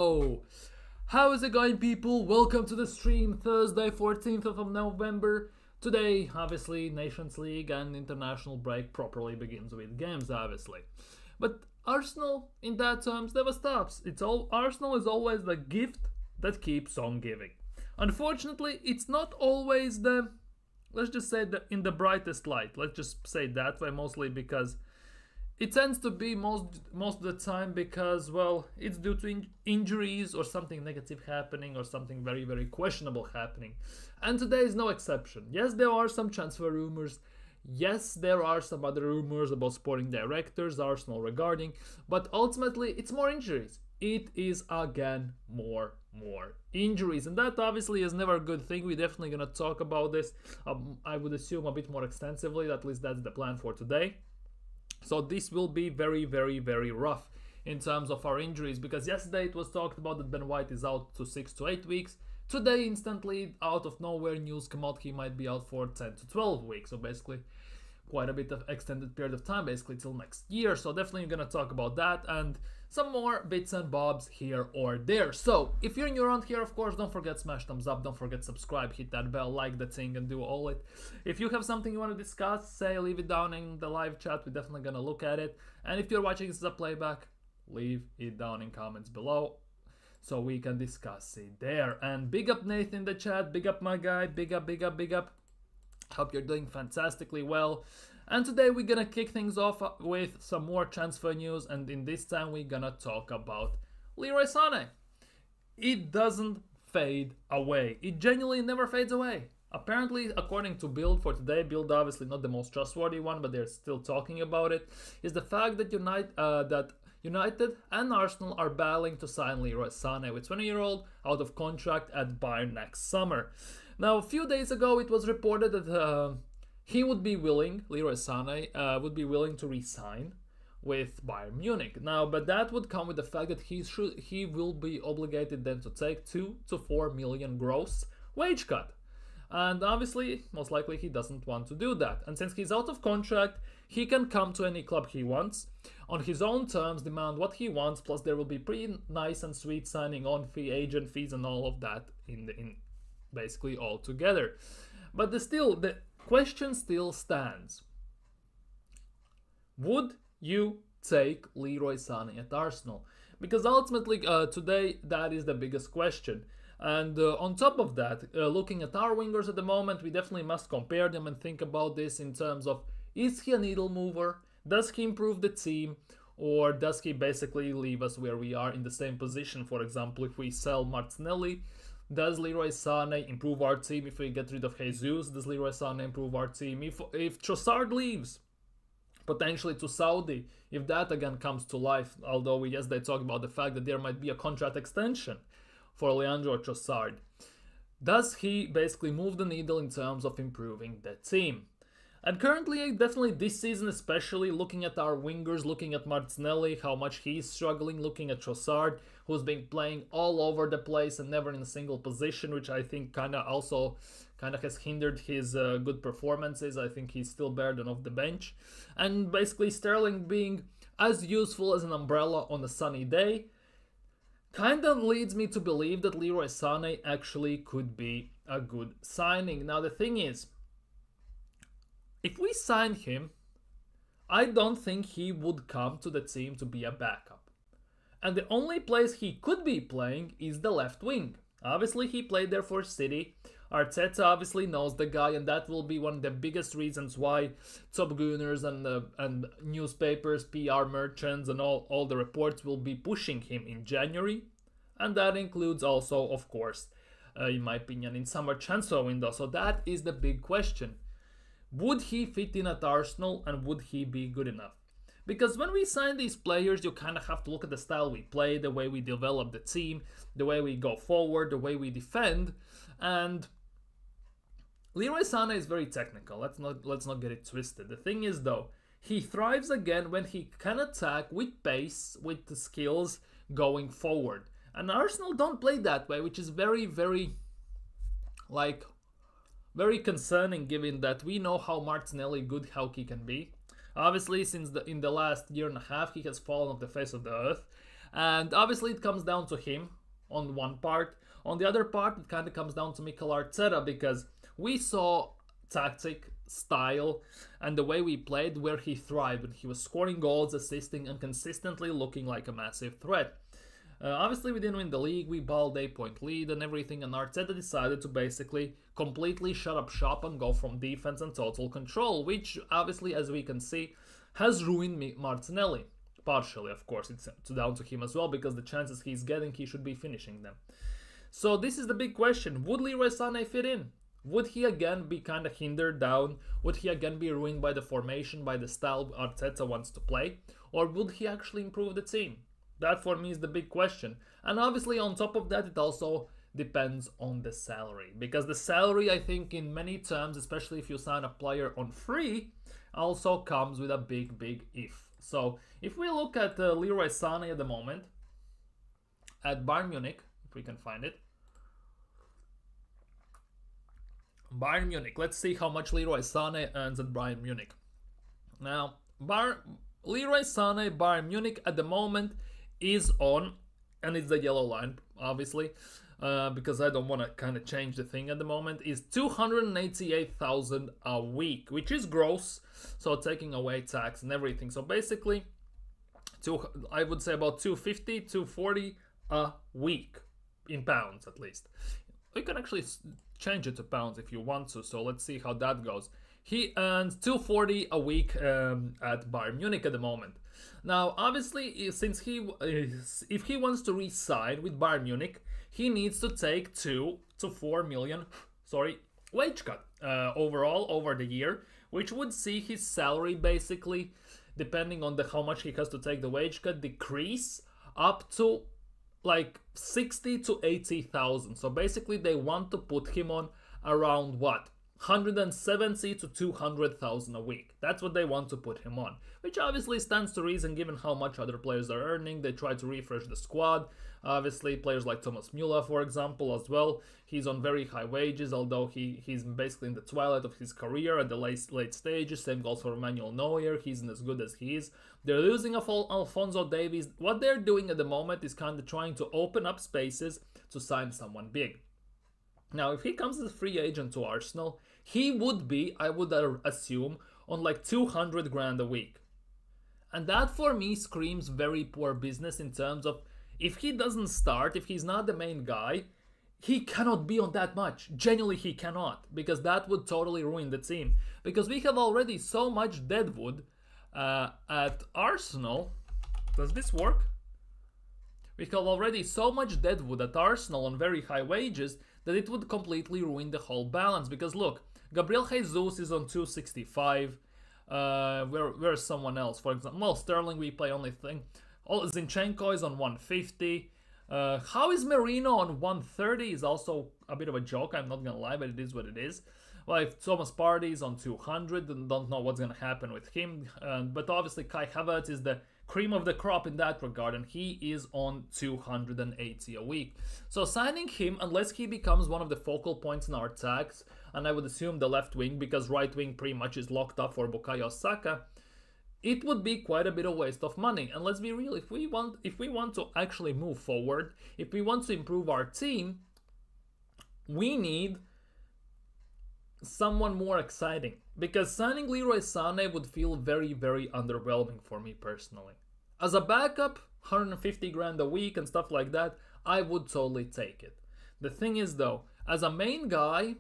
Oh, how is it going, people? Welcome to the stream, Thursday, 14th of November. Today, obviously, Nations League and international break properly begins with games, obviously. But Arsenal, in that terms, never stops. It's all Arsenal is always the gift that keeps on giving. Unfortunately, it's not always the let's just say in the brightest light. Let's just say that way, mostly because it tends to be most of the time because, well, it's due to injuries or something negative happening or something very questionable happening. And today is no exception. Yes, there are some transfer rumors. Yes, there are some other rumors about sporting directors, Arsenal regarding, but ultimately it's more injuries. It is again more injuries, and that obviously is never a good thing. We're definitely gonna talk about this. I would assume a bit more extensively. At least that's the plan for today. So this will be very rough in terms of our injuries, because yesterday it was talked about that Ben White is out to 6 to 8 weeks. Today, instantly, out of nowhere, news come out he might be out for 10 to 12 weeks. So basically, quite a bit of extended period of time, basically till next year. So definitely gonna talk about that and some more bits and bobs here or there. So if you're new around here, of course, don't forget smash thumbs up, don't forget subscribe, hit that bell, like the thing, and do all it. If you have something you want to discuss, say leave it down in the live chat. We're definitely gonna look at it. And if you're watching this as a playback, leave it down in comments below so we can discuss it there. And big up Nathan in the chat, big up my guy, big up. Hope you're doing fantastically well. And today we're gonna kick things off with some more transfer news, and in this time we're gonna talk about Leroy Sané. It doesn't fade away. It genuinely never fades away. Apparently, according to Bild for today, Bild obviously not the most trustworthy one, but they're still talking about it, is the fact that United and Arsenal are battling to sign Leroy Sané, with 20-year-old out of contract at Bayern next summer. Now, a few days ago, it was reported that he would be willing, Leroy Sané, would be willing to resign with Bayern Munich. Now, but that would come with the fact that he will be obligated then to take 2 to 4 million gross wage cut. And obviously, most likely he doesn't want to do that. And since he's out of contract, he can come to any club he wants, on his own terms, demand what he wants, plus there will be pretty nice and sweet signing on fee, agent fees, and all of that in basically all together. But the question still stands. Would you take Leroy Sané at Arsenal? Because ultimately, today, that is the biggest question. And on top of that, looking at our wingers at the moment, we definitely must compare them and think about this in terms of, is he a needle mover? Does he improve the team? Or does he basically leave us where we are in the same position? For example, if we sell Martinelli, does Leroy Sané improve our team? If we get rid of Jesus, does Leroy Sané improve our team? If Trossard leaves, potentially to Saudi, if that again comes to life, although they talk about the fact that there might be a contract extension for Leandro Trossard, does he basically move the needle in terms of improving the team? And currently, definitely this season especially, looking at our wingers, looking at Martinelli, how much he's struggling, looking at Trossard, who's been playing all over the place and never in a single position, which I think kind of has hindered his good performances. I think he's still better than off the bench. And basically Sterling being as useful as an umbrella on a sunny day, kind of leads me to believe that Leroy Sané actually could be a good signing. Now the thing is, if we sign him, I don't think he would come to the team to be a backup. And the only place he could be playing is the left wing. Obviously, he played there for City. Arteta obviously knows the guy, and that will be one of the biggest reasons why Top Gunners and newspapers, PR merchants, and all the reports will be pushing him in January. And that includes also, of course, in my opinion, in summer transfer window. So that is the big question. Would he fit in at Arsenal, and would he be good enough? Because when we sign these players, you kind of have to look at the style we play, the way we develop the team, the way we go forward, the way we defend. And Leroy Sané is very technical. Let's not get it twisted. The thing is, though, he thrives again when he can attack with pace, with the skills going forward. And Arsenal don't play that way, which is very concerning, given that we know how Martinelli good how he can be. Obviously, in the last year and a half, he has fallen off the face of the earth. And obviously it comes down to him on one part. On the other part, it kind of comes down to Mikel Arteta, because we saw tactic, style, and the way we played where he thrived, and he was scoring goals, assisting, and consistently looking like a massive threat. Obviously, we didn't win the league, we balled 8-point lead and everything, and Arteta decided to basically completely shut up shop and go from defense and total control, which obviously, as we can see, has ruined Martinelli. Partially, of course, it's down to him as well, because the chances he's getting, he should be finishing them. So this is the big question. Would Leroy Sané fit in? Would he again be kind of hindered down? Would he again be ruined by the formation, by the style Arteta wants to play? Or would he actually improve the team? That for me is the big question. And obviously on top of that, it also depends on the salary. Because the salary, I think, in many terms, especially if you sign a player on free, also comes with a big, big if. So if we look at Leroy Sané at the moment, at Bayern Munich, if we can find it. Bayern Munich. Let's see how much Leroy Sané earns at Bayern Munich. Now, Leroy Sané, Bayern Munich at the moment is on, and it's the yellow line, obviously, because I don't want to kind of change the thing at the moment, is 288,000 a week, which is gross, so taking away tax and everything. So basically, I would say about 250, 240 a week, in pounds at least. We can actually change it to pounds if you want to, so let's see how that goes. He earns 240 a week at Bayern Munich at the moment. Now, obviously, if he wants to re-sign with Bayern Munich, he needs to take 2 to 4 million, wage cut overall over the year, which would see his salary basically, depending on how much he has to take the wage cut, decrease up to like 60 to 80,000. So basically they want to put him on around what? 170 to 200,000 a week. That's what they want to put him on, which obviously stands to reason given how much other players are earning. They try to refresh the squad. Obviously, players like Thomas Müller, for example, as well. He's on very high wages, although he's basically in the twilight of his career at the late stages. Same goes for Manuel Neuer. He's not as good as he is. They're losing Alphonso Davies. What they're doing at the moment is kind of trying to open up spaces to sign someone big. Now, if he comes as a free agent to Arsenal, he would be, I would assume, on like 200 grand a week. And that for me screams very poor business in terms of if he doesn't start, if he's not the main guy, he cannot be on that much. Genuinely, he cannot, because that would totally ruin the team. Because we have already so much deadwood at Arsenal. Does this work? We have already so much deadwood at Arsenal on very high wages that it would completely ruin the whole balance. Because look, Gabriel Jesus is on 265. Where's someone else? For example, well, Sterling we play only thing. Zinchenko is on 150. How is Merino on 130 is also a bit of a joke, I'm not gonna lie, but it is what it is. Well, if Thomas Partey is on 200, then don't know what's gonna happen with him. But obviously Kai Havertz is the cream of the crop in that regard, and he is on 280 a week. So signing him, unless he becomes one of the focal points in our attacks, and I would assume the left wing, because right wing pretty much is locked up for Bukayo Saka, it would be quite a bit of waste of money. And let's be real, if we want to actually move forward, if we want to improve our team, we need someone more exciting. Because signing Leroy Sané would feel very, very underwhelming for me personally. As a backup, 150 grand a week and stuff like that, I would totally take it. The thing is though, as a main guy,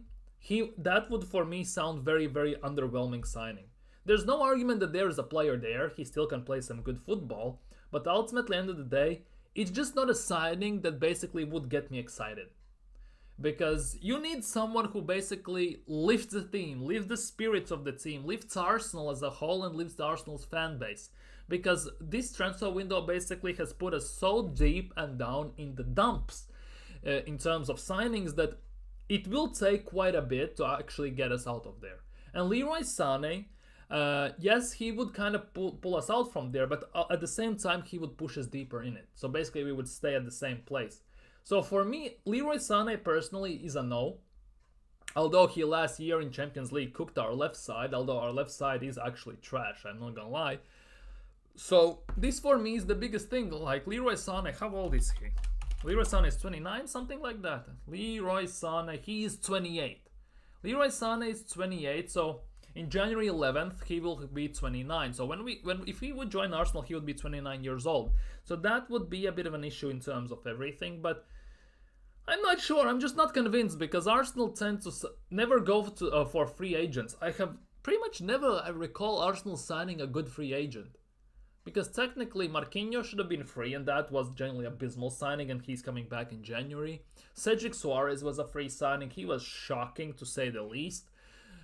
that would for me sound very, very underwhelming signing. There's no argument that there is a player there, he still can play some good football, but ultimately, at the end of the day, it's just not a signing that basically would get me excited. Because you need someone who basically lifts the team, lifts the spirits of the team, lifts Arsenal as a whole and lifts Arsenal's fan base. Because this transfer window basically has put us so deep and down in the dumps in terms of signings that it will take quite a bit to actually get us out of there. And Leroy Sané, yes, he would kind of pull us out from there, but at the same time, he would push us deeper in it. So basically, we would stay at the same place. So for me, Leroy Sané personally is a no. Although he last year in Champions League cooked our left side, although our left side is actually trash, I'm not gonna lie. So this for me is the biggest thing. Like Leroy Sané, how old is he? Leroy Sané is 29, something like that. Leroy Sané, he is 28. Leroy Sané is 28, so in January 11th he will be 29. So if he would join Arsenal, he would be 29 years old. So that would be a bit of an issue in terms of everything, but I'm not sure. I'm just not convinced because Arsenal tend to never go for free agents. I have pretty much never I recall Arsenal signing a good free agent. Because technically Marquinhos should have been free and that was generally abysmal signing and he's coming back in January. Cedric Soares was a free signing. He was shocking to say the least.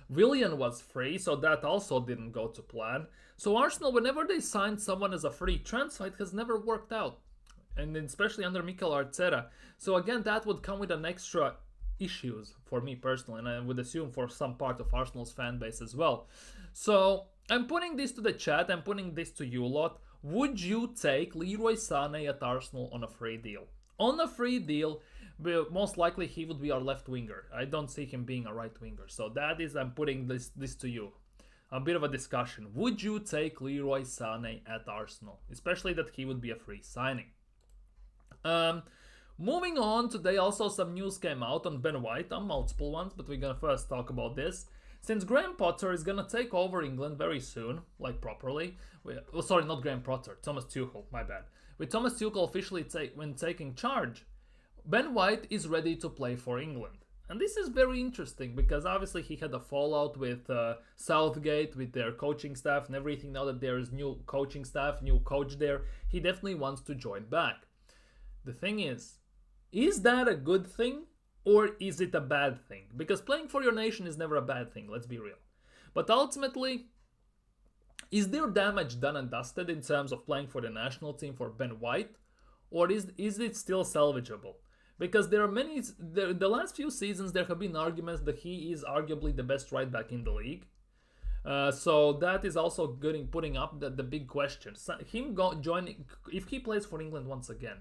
Willian was free, so that also didn't go to plan. So Arsenal, whenever they signed someone as a free transfer, it has never worked out. And especially under Mikel Arteta. So again, that would come with an extra issues for me personally, and I would assume for some part of Arsenal's fan base as well. So I'm putting this to the chat, I'm putting this to you lot. Would you take Leroy Sané at Arsenal on a free deal? On a free deal, most likely he would be our left winger. I don't see him being a right winger. So that is, I'm putting this to you. A bit of a discussion. Would you take Leroy Sané at Arsenal? Especially that he would be a free signing. Moving on, today also some news came out on Ben White, on multiple ones, but we're gonna first talk about this. Since Graham Potter is gonna take over England very soon, like properly, sorry, not Graham Potter, Thomas Tuchel, my bad. With Thomas Tuchel officially when taking charge, Ben White is ready to play for England. And this is very interesting because obviously he had a fallout with Southgate, with their coaching staff and everything. Now that there is new coaching staff, new coach there, he definitely wants to join back. The thing is that a good thing or is it a bad thing? Because playing for your nation is never a bad thing, let's be real. But ultimately, is there damage done and dusted in terms of playing for the national team for Ben White? Or is it still salvageable? Because there are the last few seasons there have been arguments that he is arguably the best right back in the league. So that is also putting up the big question. Joining, if he plays for England once again,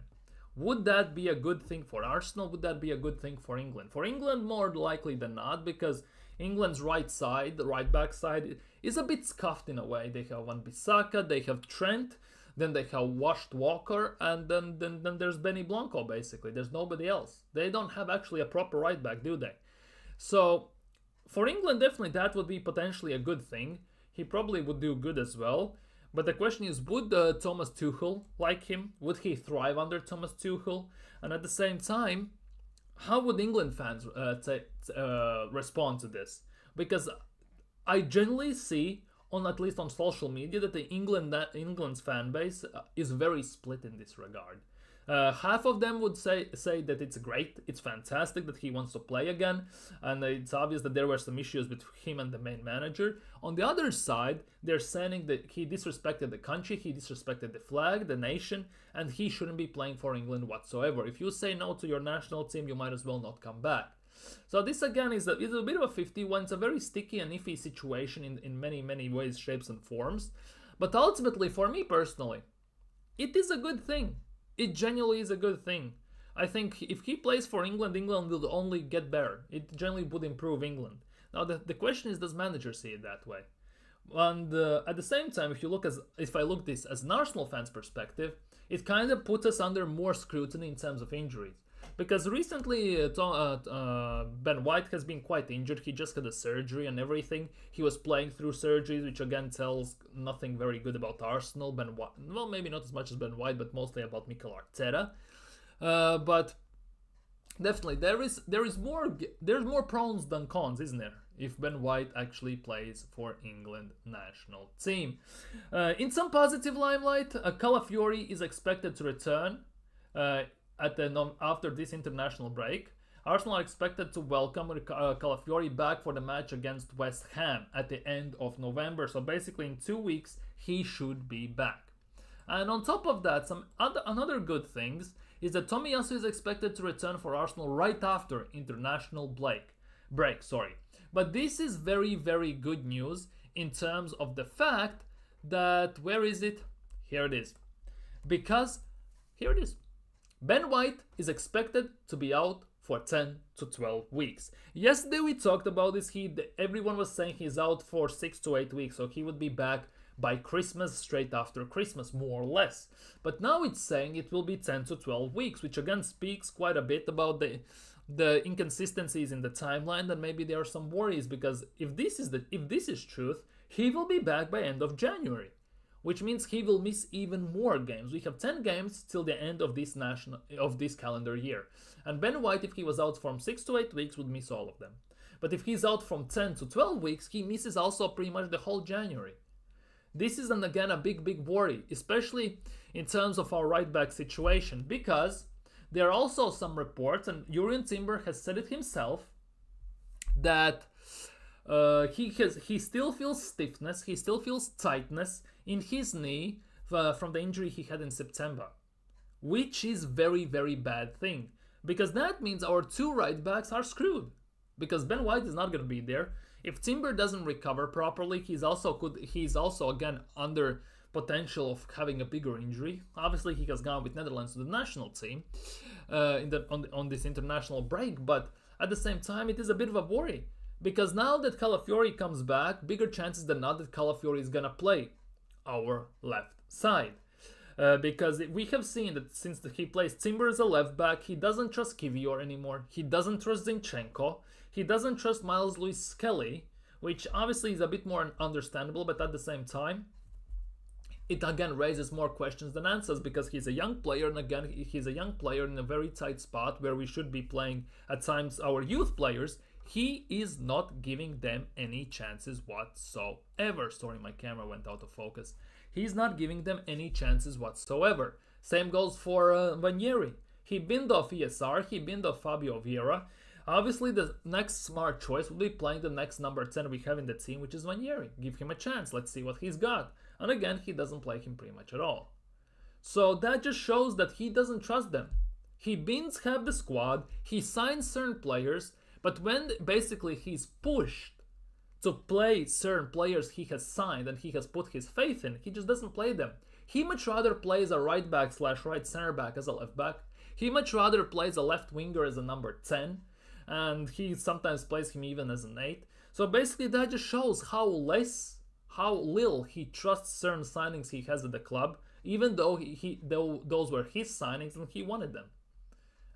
would that be a good thing for Arsenal? Would that be a good thing for England? For England, more likely than not, because England's right side, the right back side, is a bit scuffed in a way. They have Wan-Bissaka, they have Trent, then they have Washed Walker, and then there's Benny Blanco, basically. There's nobody else. They don't have actually a proper right back, do they? So, for England, definitely that would be potentially a good thing. He probably would do good as well. But the question is, would Thomas Tuchel like him? Would he thrive under Thomas Tuchel? And at the same time, how would England fans respond to this? Because I generally see, at least on social media, that England's fan base is very split in this regard. Half of them would say that it's great, it's fantastic that he wants to play again, and it's obvious that there were some issues with him and the main manager. On the other side, they're saying that he disrespected the country, he disrespected the flag, the nation, and he shouldn't be playing for England whatsoever. If you say no to your national team, you might as well not come back. So this again is a bit of a 50-1. It's a very sticky and iffy situation in many ways, shapes and forms. But ultimately, for me personally, it is a good thing. It genuinely is a good thing. I think if he plays for England, England will only get better. It generally would improve England. Now the question is, does manager see it that way? And at the same time, if I look this as an Arsenal fan's perspective, it kind of puts us under more scrutiny in terms of injuries. Because recently Ben White has been quite injured. He just had a surgery and everything. He was playing through surgeries, which again tells nothing very good about Arsenal. Ben White, well, maybe not as much as Ben White, but mostly about Mikel Arteta. But definitely there's more pros than cons, isn't there? If Ben White actually plays for England national team. In some positive limelight, Calafiori is expected to return after this international break. Arsenal are expected to welcome Calafiori back for the match against West Ham at the end of November. So basically in 2 weeks, he should be back. And on top of that, another good things is that Tomiyasu is expected to return for Arsenal right after international break. But this is very, very good news in terms of the fact that, where is it? Here it is. Because, here it is. Ben White is expected to be out for 10 to 12 weeks. Yesterday we talked about this. Everyone was saying he's out for 6 to 8 weeks, so he would be back by Christmas, straight after Christmas, more or less. But now it's saying it will be 10 to 12 weeks, which again speaks quite a bit about the inconsistencies in the timeline, and maybe there are some worries, because if this is truth, he will be back by end of January, which means he will miss even more games. We have 10 games till the end of this calendar year. And Ben White, if he was out from 6 to 8 weeks, would miss all of them. But if he's out from 10 to 12 weeks, he misses also pretty much the whole January. This is, again, a big worry, especially in terms of our right back situation, because there are also some reports, and Jurrien Timber has said it himself, that he still feels stiffness, he still feels tightness in his knee from the injury he had in September, which is very bad thing, because that means our two right backs are screwed, because Ben White is not going to be there. If Timber doesn't recover properly, he's also again under potential of having a bigger injury. Obviously, he has gone with Netherlands to the national team on this international break, but at the same time, it is a bit of a worry, because now that Calafiori comes back, bigger chances than not that Calafiori is gonna play our left side. Because we have seen that since he plays Timber as a left back, he doesn't trust Kivior anymore, he doesn't trust Zinchenko, he doesn't trust Miles Lewis Skelly, which obviously is a bit more understandable, but at the same time, it again raises more questions than answers, because he's a young player, and again, he's a young player in a very tight spot where we should be playing at times our youth players. He is not giving them any chances whatsoever. Sorry, my camera went out of focus. He's not giving them any chances whatsoever. Same goes for Vanieri. He binned off ESR, he binned off Fabio Vieira. Obviously, the next smart choice will be playing the next number 10 we have in the team, which is Vanieri. Give him a chance, let's see what he's got. And again, he doesn't play him pretty much at all. So that just shows that he doesn't trust them. He bins half the squad, he signs certain players, but when basically he's pushed to play certain players he has signed and he has put his faith in, he just doesn't play them. He much rather plays a right back / right center back as a left back. He much rather plays a left winger as a number 10, and he sometimes plays him even as an 8. So basically that just shows how little he trusts certain signings he has at the club, even though those were his signings and he wanted them.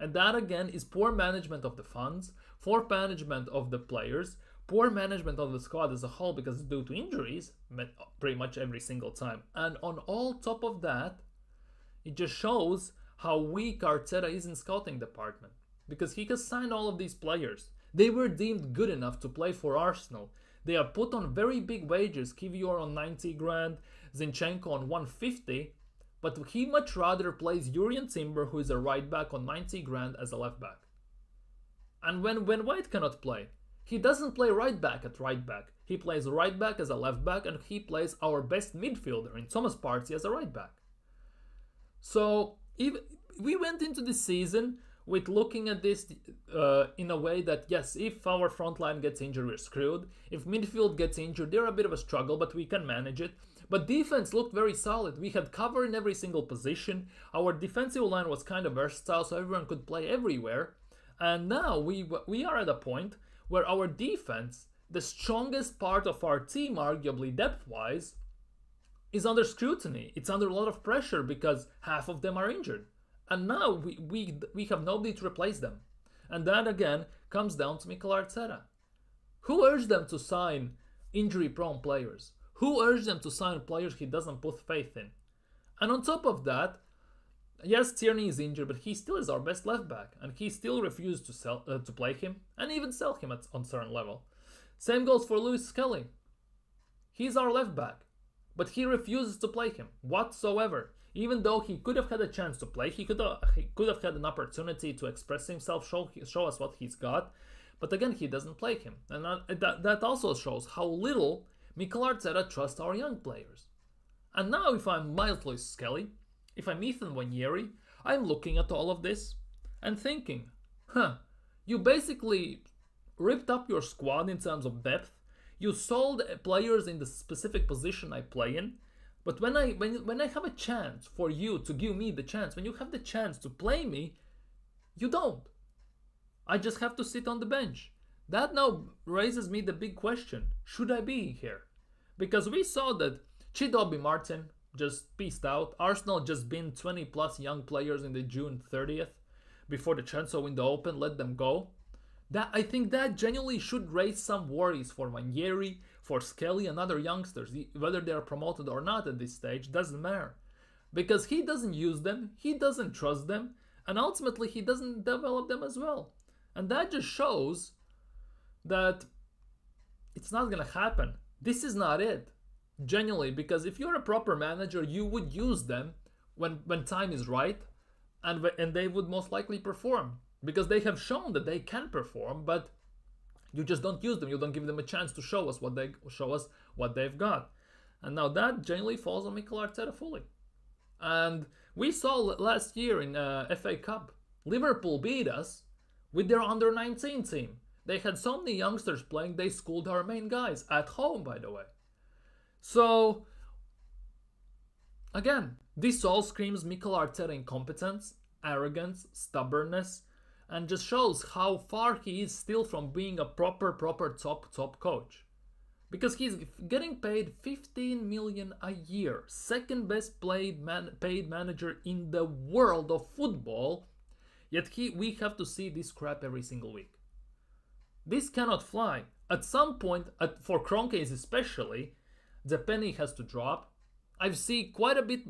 And that again is poor management of the funds, poor management of the players, poor management of the squad as a whole, because it's due to injuries pretty much every single time. And on all top of that, it just shows how weak Arteta is in scouting department, because he has signed all of these players. They were deemed good enough to play for Arsenal. They are put on very big wages, Kivior on 90 grand, Zinchenko on 150, but he much rather plays Jurrien Timber, who is a right back, on 90 grand as a left back. And when White cannot play, he doesn't play right back at right back. He plays right back as a left back, and he plays our best midfielder in Thomas Partey as a right back. So we went into this season with looking at this in a way that, yes, if our front line gets injured, we're screwed. If midfield gets injured, they're a bit of a struggle, but we can manage it. But defense looked very solid. We had cover in every single position. Our defensive line was kind of versatile, so everyone could play everywhere. And now we are at a point where our defense, the strongest part of our team, arguably depth-wise, is under scrutiny. It's under a lot of pressure because half of them are injured. And now we have nobody to replace them. And that again comes down to Mikel Arteta. Who urged them to sign injury-prone players? Who urged them to sign players he doesn't put faith in? And on top of that, yes, Tierney is injured, but he still is our best left back, and he still refused to play him and even sell him on certain level. Same goes for Lewis Skelly. He's our left back, but he refuses to play him whatsoever. Even though he could have had a chance to play, he could have had an opportunity to express himself, show us what he's got, but again, he doesn't play him. And that also shows how little Mikel Arteta trusts our young players. And now if I'm Miles Lewis Skelly, if I'm Ethan Wanieri, I'm looking at all of this and thinking, you basically ripped up your squad in terms of depth, you sold players in the specific position I play in, but when I have a chance for you to give me the chance, when you have the chance to play me, you don't. I just have to sit on the bench. That now raises me the big question, should I be here? Because we saw that Chidobe Martin just peaced out. Arsenal just been 20 plus young players in the June 30th before the transfer window open, let them go. I think that genuinely should raise some worries for Ranieri, for Skelly and other youngsters, whether they are promoted or not at this stage, doesn't matter. Because he doesn't use them, he doesn't trust them, and ultimately he doesn't develop them as well. And that just shows that it's not gonna happen. This is not it. Genuinely, because if you're a proper manager, you would use them when time is right, and they would most likely perform. Because they have shown that they can perform, but you just don't use them. You don't give them a chance to show us what they've got. And now that genuinely falls on Mikel Arteta fully. And we saw last year in FA Cup, Liverpool beat us with their under-19 team. They had so many youngsters playing, they schooled our main guys at home, by the way. So, again, this all screams Mikel Arteta incompetence, arrogance, stubbornness, and just shows how far he is still from being a proper top coach. Because he's getting paid 15 million a year, second best paid manager in the world of football, yet we have to see this crap every single week. This cannot fly. At some point, for Kroenkes especially, the penny has to drop. I've seen quite a bit,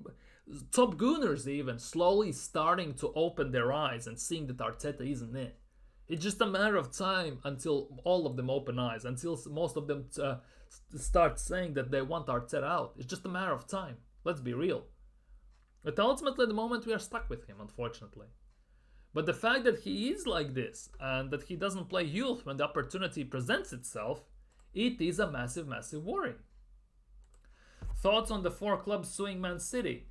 top gooners even, slowly starting to open their eyes and seeing that Arteta isn't it. It's just a matter of time until all of them open eyes, until most of them start saying that they want Arteta out. It's just a matter of time. Let's be real. But ultimately, at the moment, we are stuck with him, unfortunately. But the fact that he is like this, and that he doesn't play youth when the opportunity presents itself, it is a massive worry. Thoughts on the 4 clubs suing Man City?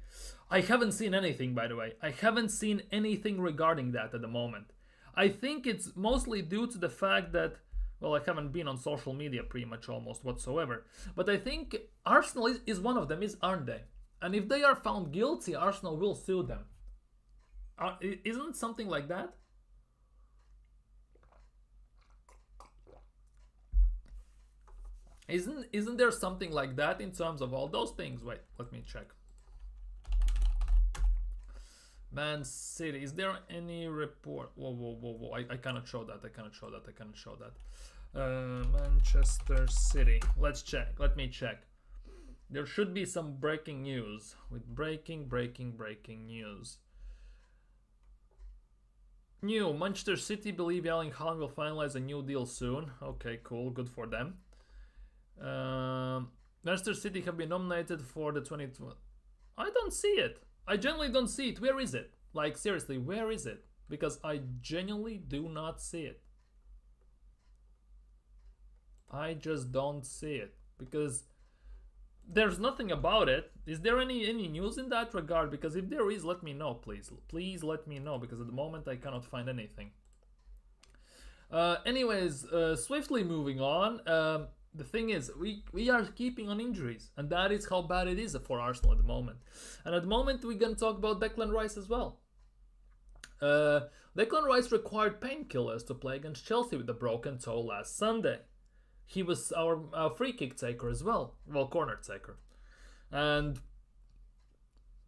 I haven't seen anything, by the way. I haven't seen anything regarding that at the moment. I think it's mostly due to the fact that, well, I haven't been on social media pretty much almost whatsoever. But I think Arsenal is one of them, aren't they? And if they are found guilty, Arsenal will sue them. Isn't it something like that? Isn't there something like that in terms of all those things? Wait, let me check. Man City, is there any report? Whoa. I cannot show that. Manchester City. Let's check. Let me check. There should be some breaking news. With breaking news. New, Manchester City believe Erling Haaland will finalize a new deal soon. Okay, cool. Good for them. Manchester City have been nominated for the 2020. I don't see it. I genuinely don't see it. Where is it? Like, seriously, where is it? Because I genuinely do not see it. I just don't see it. Because there's nothing about it. Is there any news in that regard? Because if there is, let me know, please. Please let me know, because at the moment I cannot find anything. Anyways, swiftly moving on. The thing is, we are keeping on injuries, and that is how bad it is for Arsenal at the moment. And at the moment, we're going to talk about Declan Rice as well. Declan Rice required painkillers to play against Chelsea with a broken toe last Sunday. He was our free kick taker as well. Well, corner taker. And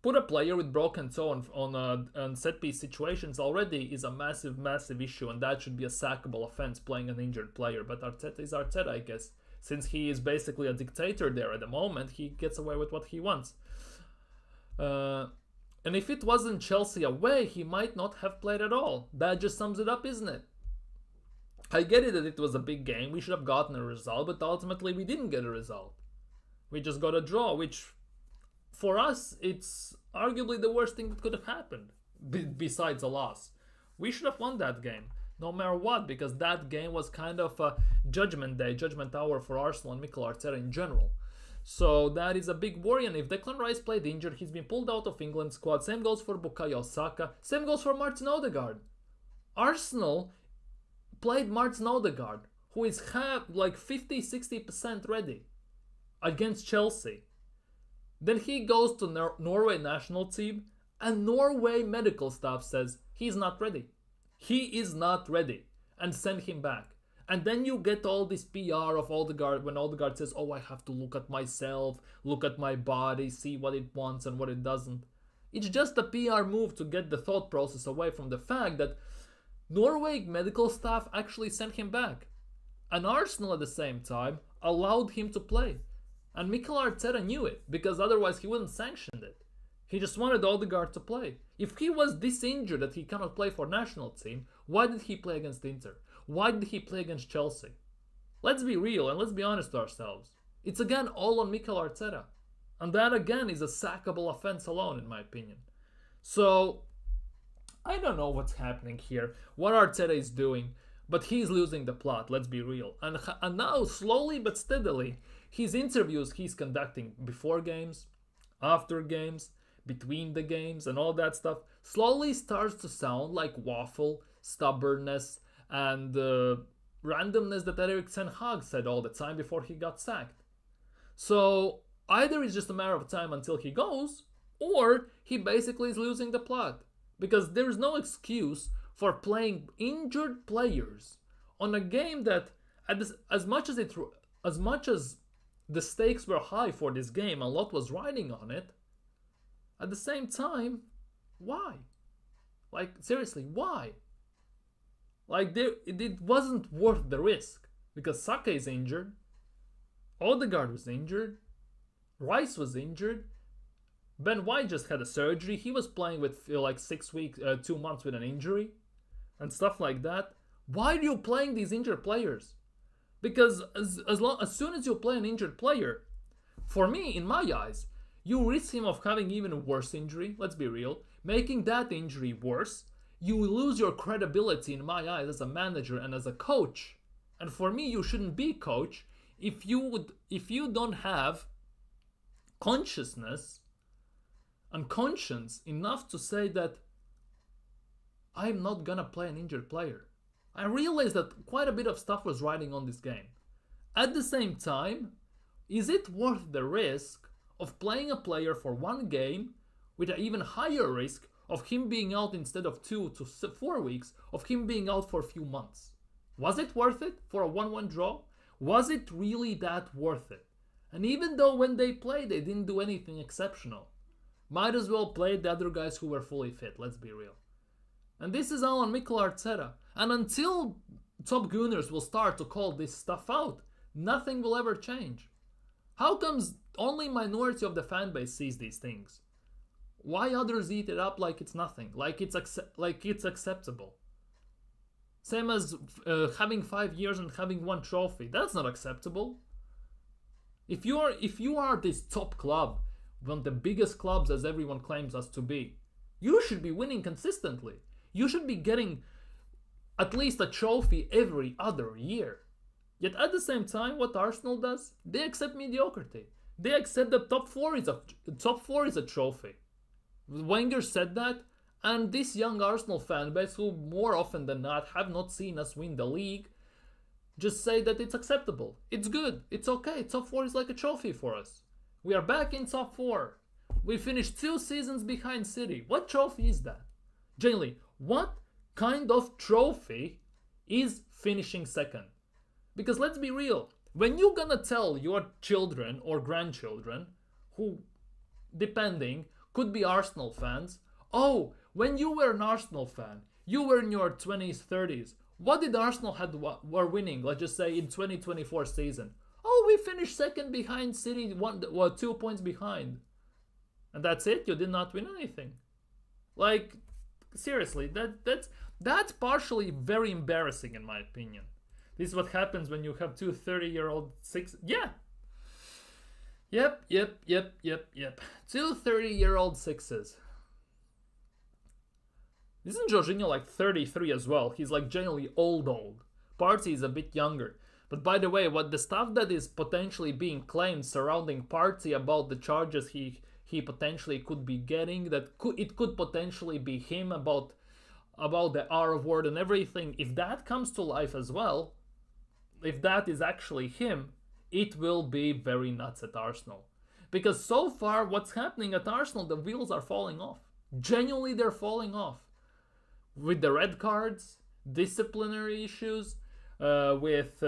put a player with broken toe on set-piece situations already is a massive issue, and that should be a sackable offense, playing an injured player. But Arteta is Arteta, I guess. Since he is basically a dictator there at the moment, he gets away with what he wants. And if it wasn't Chelsea away, he might not have played at all. That just sums it up, isn't it? I get it that it was a big game. We should have gotten a result, but ultimately we didn't get a result. We just got a draw, which for us, it's arguably the worst thing that could have happened, besides a loss. We should have won that game, no matter what, because that game was kind of a judgment hour for Arsenal and Mikel Arteta in general. So that is a big worry, and if Declan Rice played injured, he's been pulled out of England squad. Same goes for Bukayo Saka. Same goes for Martin Odegaard. Arsenal played Martin Odegaard, who is like 50-60% ready against Chelsea. Then he goes to Norway national team, and Norway medical staff says he's not ready. He is not ready, and send him back. And then you get all this PR of Odegaard when Odegaard says, oh, I have to look at myself, look at my body, see what it wants and what it doesn't. It's just a PR move to get the thought process away from the fact that Norway medical staff actually sent him back. And Arsenal at the same time allowed him to play. And Mikel Arteta knew it, because otherwise he wouldn't sanction it. He just wanted Odegaard to play. If he was this injured that he cannot play for national team, why did he play against Inter? Why did he play against Chelsea? Let's be real and let's be honest to ourselves. It's again all on Mikel Arteta. And that again is a sackable offense alone, in my opinion. So, I don't know what's happening here, what Arteta is doing, but he's losing the plot, let's be real. And now, slowly but steadily, his interviews he's conducting before games, after games, between the games, and all that stuff, slowly starts to sound like waffle, stubbornness, and randomness that Erik Ten Hag said all the time before he got sacked. So, either it's just a matter of time until he goes, or he basically is losing the plot. Because there's no excuse for playing injured players on a game that, as much as the stakes were high for this game, a lot was riding on it, at the same time, why? Like, seriously, why? Like, it wasn't worth the risk. Because Saka is injured, Odegaard was injured, Rice was injured, Ben White just had a surgery, he was playing with like 6 weeks, 2 months with an injury, and stuff like that. Why are you playing these injured players? Because as soon as you play an injured player, for me, in my eyes, you risk him of having even worse injury, let's be real, making that injury worse. You lose your credibility in my eyes as a manager and as a coach. And for me, you shouldn't be coach if you don't have consciousness and conscience enough to say that I'm not gonna play an injured player. I realized that quite a bit of stuff was riding on this game. At the same time, is it worth the risk of playing a player for one game with an even higher risk of him being out instead of 2 to 4 weeks, of him being out for a few months? Was it worth it for a 1-1 draw? Was it really that worth it? And even though when they played, they didn't do anything exceptional, might as well play the other guys who were fully fit, let's be real. And this is all on Mikel Arteta. And until top Gunners will start to call this stuff out, nothing will ever change. How comes only minority of the fan base sees these things? Why others eat it up like it's nothing, like it's acceptable? Same as having 5 years and having 1 trophy. That's not acceptable. If you are this top club, one of the biggest clubs as everyone claims us to be, you should be winning consistently. You should be getting at least a trophy every other year. Yet at the same time, what Arsenal does, they accept mediocrity. They accept that top four is a trophy. Wenger said that, and this young Arsenal fan base, who more often than not have not seen us win the league, just say that it's acceptable. It's good. It's okay. Top 4 is like a trophy for us. We are back in top 4. We finished 2 seasons behind City. What trophy is that? Genuinely, what kind of trophy is finishing second? Because let's be real, when you're gonna tell your children or grandchildren, who, depending, could be Arsenal fans, oh, when you were an Arsenal fan, you were in your 20s, 30s, what did Arsenal were winning, let's just say in 2024 season? Oh, we finished second behind City, 2 points behind. And that's it? You did not win anything. Like, seriously, that's partially very embarrassing in my opinion. This is what happens when you have 2 30-year-old six. Yeah. Yep. 2 30-year-old sixes. Isn't Jorginho like 33 as well? He's like genuinely old. Partey is a bit younger. But by the way, what the stuff that is potentially being claimed surrounding Partey about the charges he potentially could be getting, it could potentially be him about the R word and everything, if that comes to life as well, if that is actually him, it will be very nuts at Arsenal. Because so far, what's happening at Arsenal, the wheels are falling off. Genuinely, they're falling off. With the red cards, disciplinary issues, with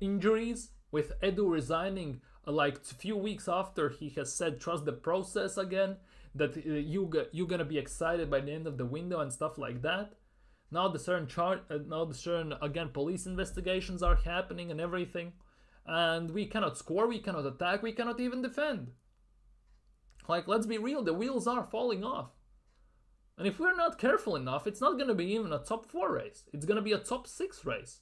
injuries, with Edu resigning like a few weeks after he has said trust the process again, that you're gonna be excited by the end of the window and stuff like that. Now the certain again police investigations are happening and everything, and we cannot score, we cannot attack, we cannot even defend. Like, let's be real, the wheels are falling off. And if we're not careful enough, it's not gonna be even a top 4 race. It's gonna be a top 6 race.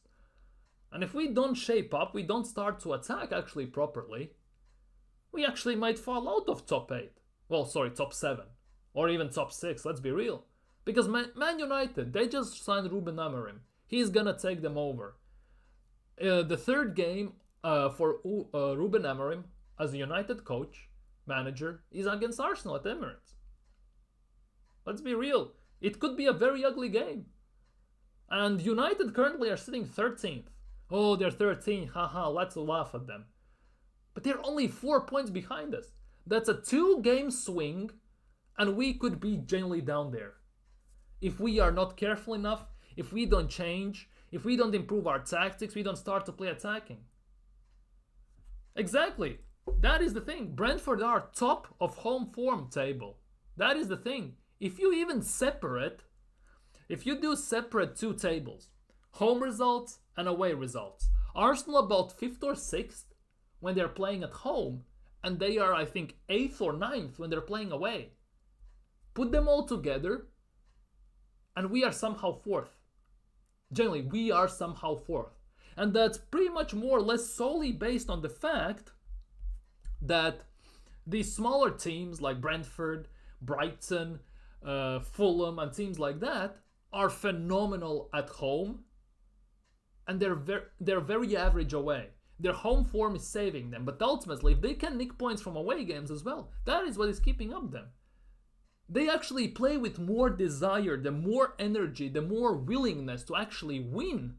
And if we don't shape up, we don't start to attack actually properly, we actually might fall out of top 8. Well, sorry, top 7. Or even top 6, let's be real. Because Man United, they just signed Ruben Amorim. He's gonna take them over. The third game for Ruben Amorim as a United coach, manager, is against Arsenal at Emirates. Let's be real. It could be a very ugly game. And United currently are sitting 13th. Oh, they're 13, haha, let's laugh at them. But they're only 4 points behind us. That's a 2-game swing, and we could be genuinely down there. If we are not careful enough, if we don't change, if we don't improve our tactics, we don't start to play attacking. Exactly. That is the thing. Brentford are top of home form table. That is the thing. If you even separate, if you do separate 2 tables, home results and away results, Arsenal about 5th or 6th when they're playing at home, and they are, I think, 8th or 9th when they're playing away. Put them all together, and we are somehow 4th. Generally, we are somehow 4th. And that's pretty much more or less solely based on the fact that these smaller teams like Brentford, Brighton, Fulham, and teams like that are phenomenal at home, and they're very average away. Their home form is saving them, but ultimately, if they can nick points from away games as well, that is what is keeping up them. They actually play with more desire, the more energy, the more willingness to actually win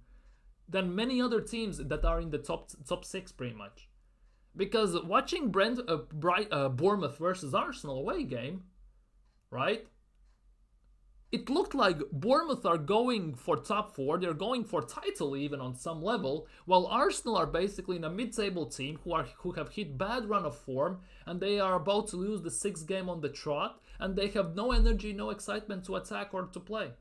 than many other teams that are in the top 6 pretty much. Because watching Bournemouth versus Arsenal away game, right? It looked like Bournemouth are going for top 4, they're going for title even on some level, while Arsenal are basically in a mid-table team who have hit bad run of form, and they are about to lose the 6th game on the trot, and they have no energy, no excitement to attack or to play.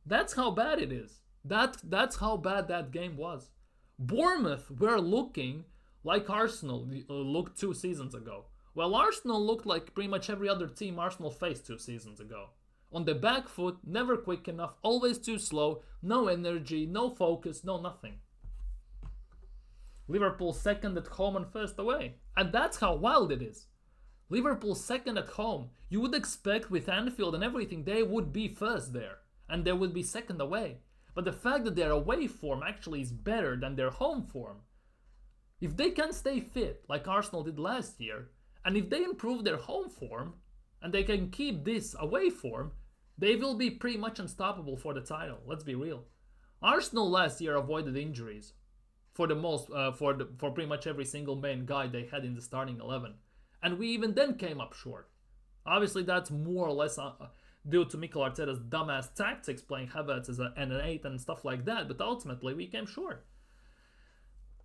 That's how bad it is. That's how bad that game was. Bournemouth were looking like Arsenal looked 2 seasons ago. Well, Arsenal looked like pretty much every other team Arsenal faced 2 seasons ago. On the back foot, never quick enough, always too slow, no energy, no focus, no nothing. Liverpool 2nd at home and 1st away. And that's how wild it is. Liverpool 2nd at home. You would expect with Anfield and everything, they would be 1st there. And they would be 2nd away. But the fact that their away form actually is better than their home form. If they can stay fit, like Arsenal did last year, and if they improve their home form, and they can keep this away form, they will be pretty much unstoppable for the title. Let's be real. Arsenal last year avoided injuries for the most, for pretty much every single main guy they had in the starting 11, and we even then came up short. Obviously, that's more or less due to Mikel Arteta's dumbass tactics, playing Havertz as an 8 and stuff like that. But ultimately, we came short.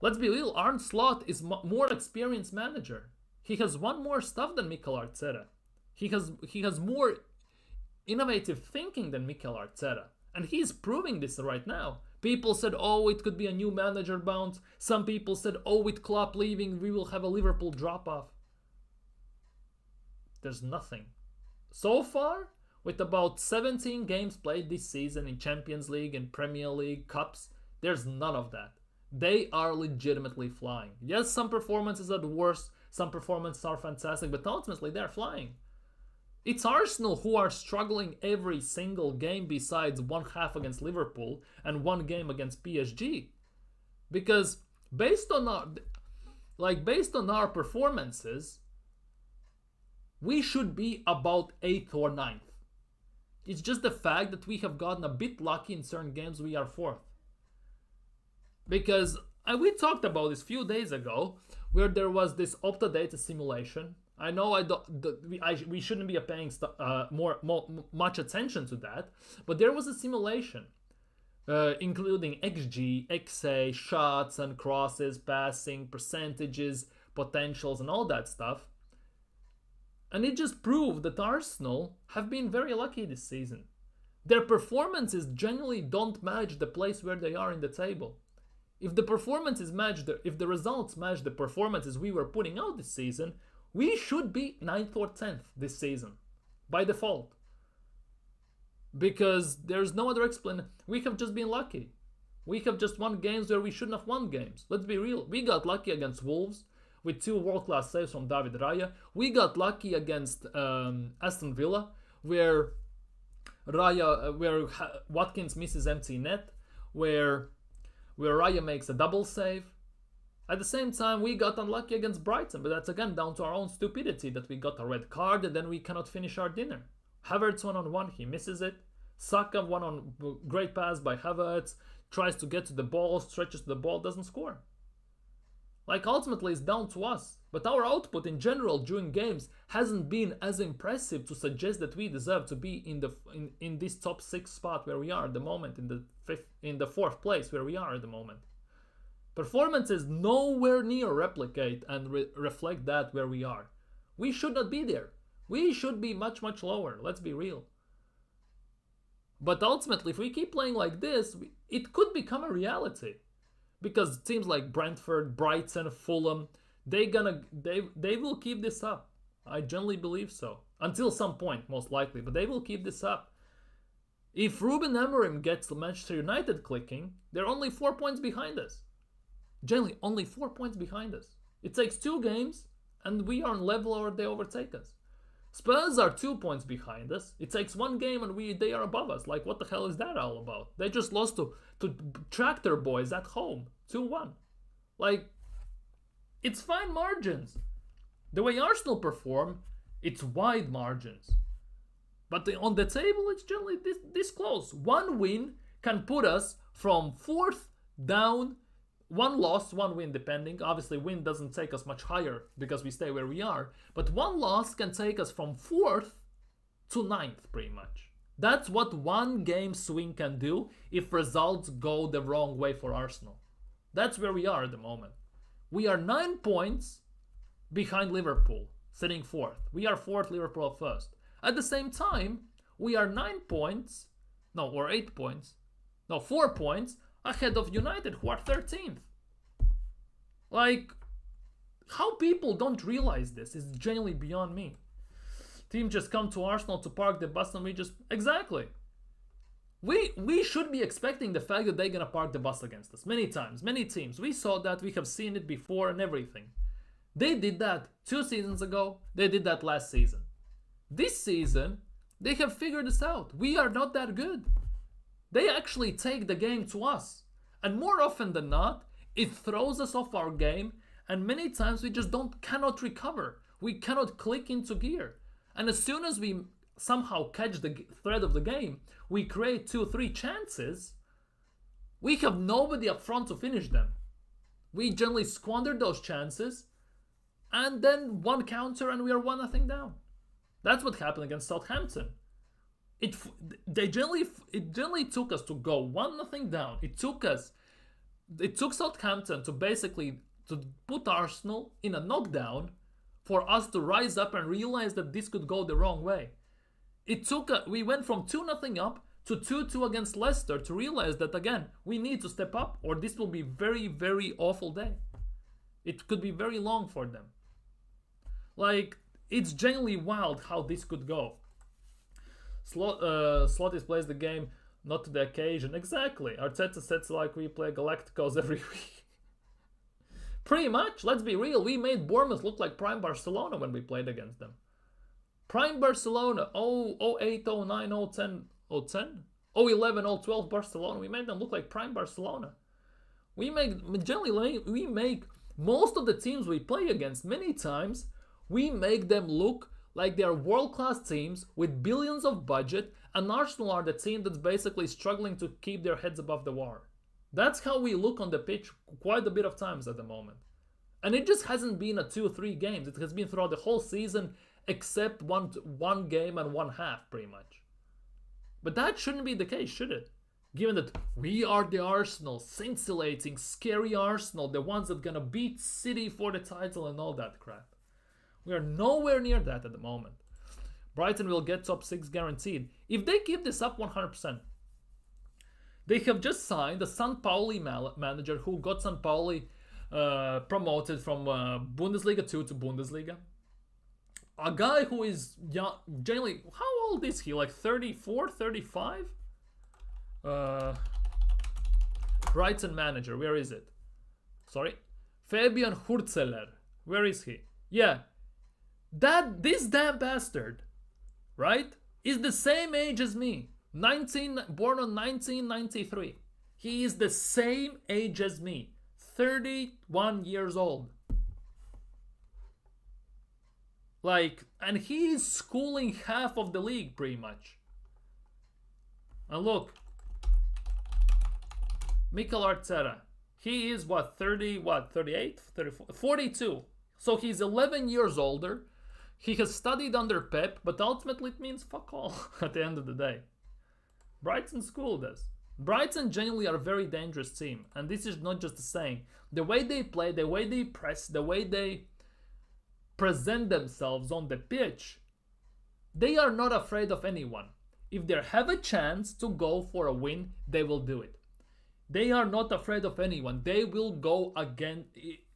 Let's be real. Arne Slot is more experienced manager. He has won more stuff than Mikel Arteta. He has more innovative thinking than Mikel Arteta, and he's proving this right now. People said, oh, it could be a new manager bounce. Some people said, oh, with Klopp leaving, we will have a Liverpool drop-off. There's nothing. So far, with about 17 games played this season in Champions League and Premier League Cups, there's none of that. They are legitimately flying. Yes, some performances are the worst, some performances are fantastic, but ultimately they're flying. It's Arsenal who are struggling every single game besides one half against Liverpool and one game against PSG. Because based on our performances, we should be about 8th or 9th. It's just the fact that we have gotten a bit lucky in certain games we are 4th. Because we talked about this a few days ago, where there was this Opta data simulation. I know we shouldn't be paying much attention to that, but there was a simulation including XG, XA, shots and crosses, passing, percentages, potentials, and all that stuff. And it just proved that Arsenal have been very lucky this season. Their performances generally don't match the place where they are in the table. If the performances match if the results match the performances we were putting out this season, we should be 9th or 10th this season by default. Because there's no other explanation. We have just been lucky. We have just won games where we shouldn't have won games. Let's be real. We got lucky against Wolves with 2 world-class saves from David Raya. We got lucky against Aston Villa where Watkins misses empty net, where Raya makes a double save. At the same time, we got unlucky against Brighton, but that's again down to our own stupidity that we got a red card and then we cannot finish our dinner. Havertz 1-on-1, he misses it. Saka great pass by Havertz, tries to get to the ball, stretches to the ball, doesn't score. Like, ultimately it's down to us. But our output in general during games hasn't been as impressive to suggest that we deserve to be in this top 6 spot where we are at the moment, in the 4th place where we are at the moment. Performances nowhere near replicate and reflect that where we are. We should not be there. We should be much, much lower. Let's be real. But ultimately, if we keep playing like this, it could become a reality. Because teams like Brentford, Brighton, Fulham, they will keep this up. I generally believe so. Until some point, most likely. But they will keep this up. If Ruben Amorim gets Manchester United clicking, they're only 4 points behind us. Generally, only 4 points behind us. It takes 2 games, and we are on level or they overtake us. Spurs are 2 points behind us. It takes 1 game and they are above us. Like, what the hell is that all about? They just lost to Tractor Boys at home, 2-1. Like, it's fine margins. The way Arsenal perform, it's wide margins. But on the table, it's generally this close. 1 win can put us from 4th down. 1 loss, 1 win depending. Obviously, win doesn't take us much higher because we stay where we are. But 1 loss can take us from 4th to 9th pretty much. That's what 1 game swing can do if results go the wrong way for Arsenal. That's where we are at the moment. We are 9 points behind Liverpool, sitting 4th. We are 4th, Liverpool 1st. At the same time, we are 4 points ahead of United, who are 13th. Like, how people don't realize this is genuinely beyond me. Team just come to Arsenal to park the bus and we just... Exactly. We should be expecting the fact that they're gonna park the bus against us. Many times, many teams. We saw that, we have seen it before and everything. They did that 2 seasons ago. They did that last season. This season, they have figured this out. We are not that good. They actually take the game to us. And more often than not, it throws us off our game. And many times we just cannot recover. We cannot click into gear. And as soon as we somehow catch the thread of the game, we create 2-3 chances. We have nobody up front to finish them. We generally squander those chances. And then 1 counter and we are 1-0 down. That's what happened against Southampton. It generally took us to go 1-0 down. It took Southampton to basically to put Arsenal in a knockdown for us to rise up and realize that this could go the wrong way. We went from 2-0 up to 2-2 against Leicester to realize that again we need to step up or this will be very, very awful day. It could be very long for them. Like, it's genuinely wild how this could go. Slottis plays the game not to the occasion. Exactly. Arteta says like we play Galacticos every week. Pretty much. Let's be real. We made Bournemouth look like prime Barcelona when we played against them. Prime Barcelona. 08, 09, 010, 010? 011, 012 Barcelona. We made them look like prime Barcelona. We make most of the teams we play against many times, we make them look like they are world-class teams with billions of budget, and Arsenal are the team that's basically struggling to keep their heads above the water. That's how we look on the pitch quite a bit of times at the moment. And it just hasn't been a 2-3 games. It has been throughout the whole season except one game and 1 half pretty much. But that shouldn't be the case, should it? Given that we are the Arsenal, scintillating, scary Arsenal, the ones that gonna beat City for the title and all that crap. We are nowhere near that at the moment. Brighton will get top 6 guaranteed. If they keep this up 100%. They have just signed a San Pauli manager who got San Pauli promoted from Bundesliga 2 to Bundesliga. A guy who is young, generally, how old is he? Like 34, 35? Brighton manager, where is it? Sorry? Fabian Hurzeler. Where is he? Yeah. This damn bastard, right, is the same age as me. Born on 1993. He is the same age as me. 31 years old. Like, and he is schooling half of the league pretty much. And look, Mikel Arteta. He is what, 38? 34? 42. So he's 11 years older. He has studied under Pep, but ultimately it means fuck all at the end of the day. Brighton schooled us. Brighton genuinely are a very dangerous team. And this is not just a saying. The way they play, the way they press, the way they present themselves on the pitch, they are not afraid of anyone. If they have a chance to go for a win, they will do it. They are not afraid of anyone. They will go again,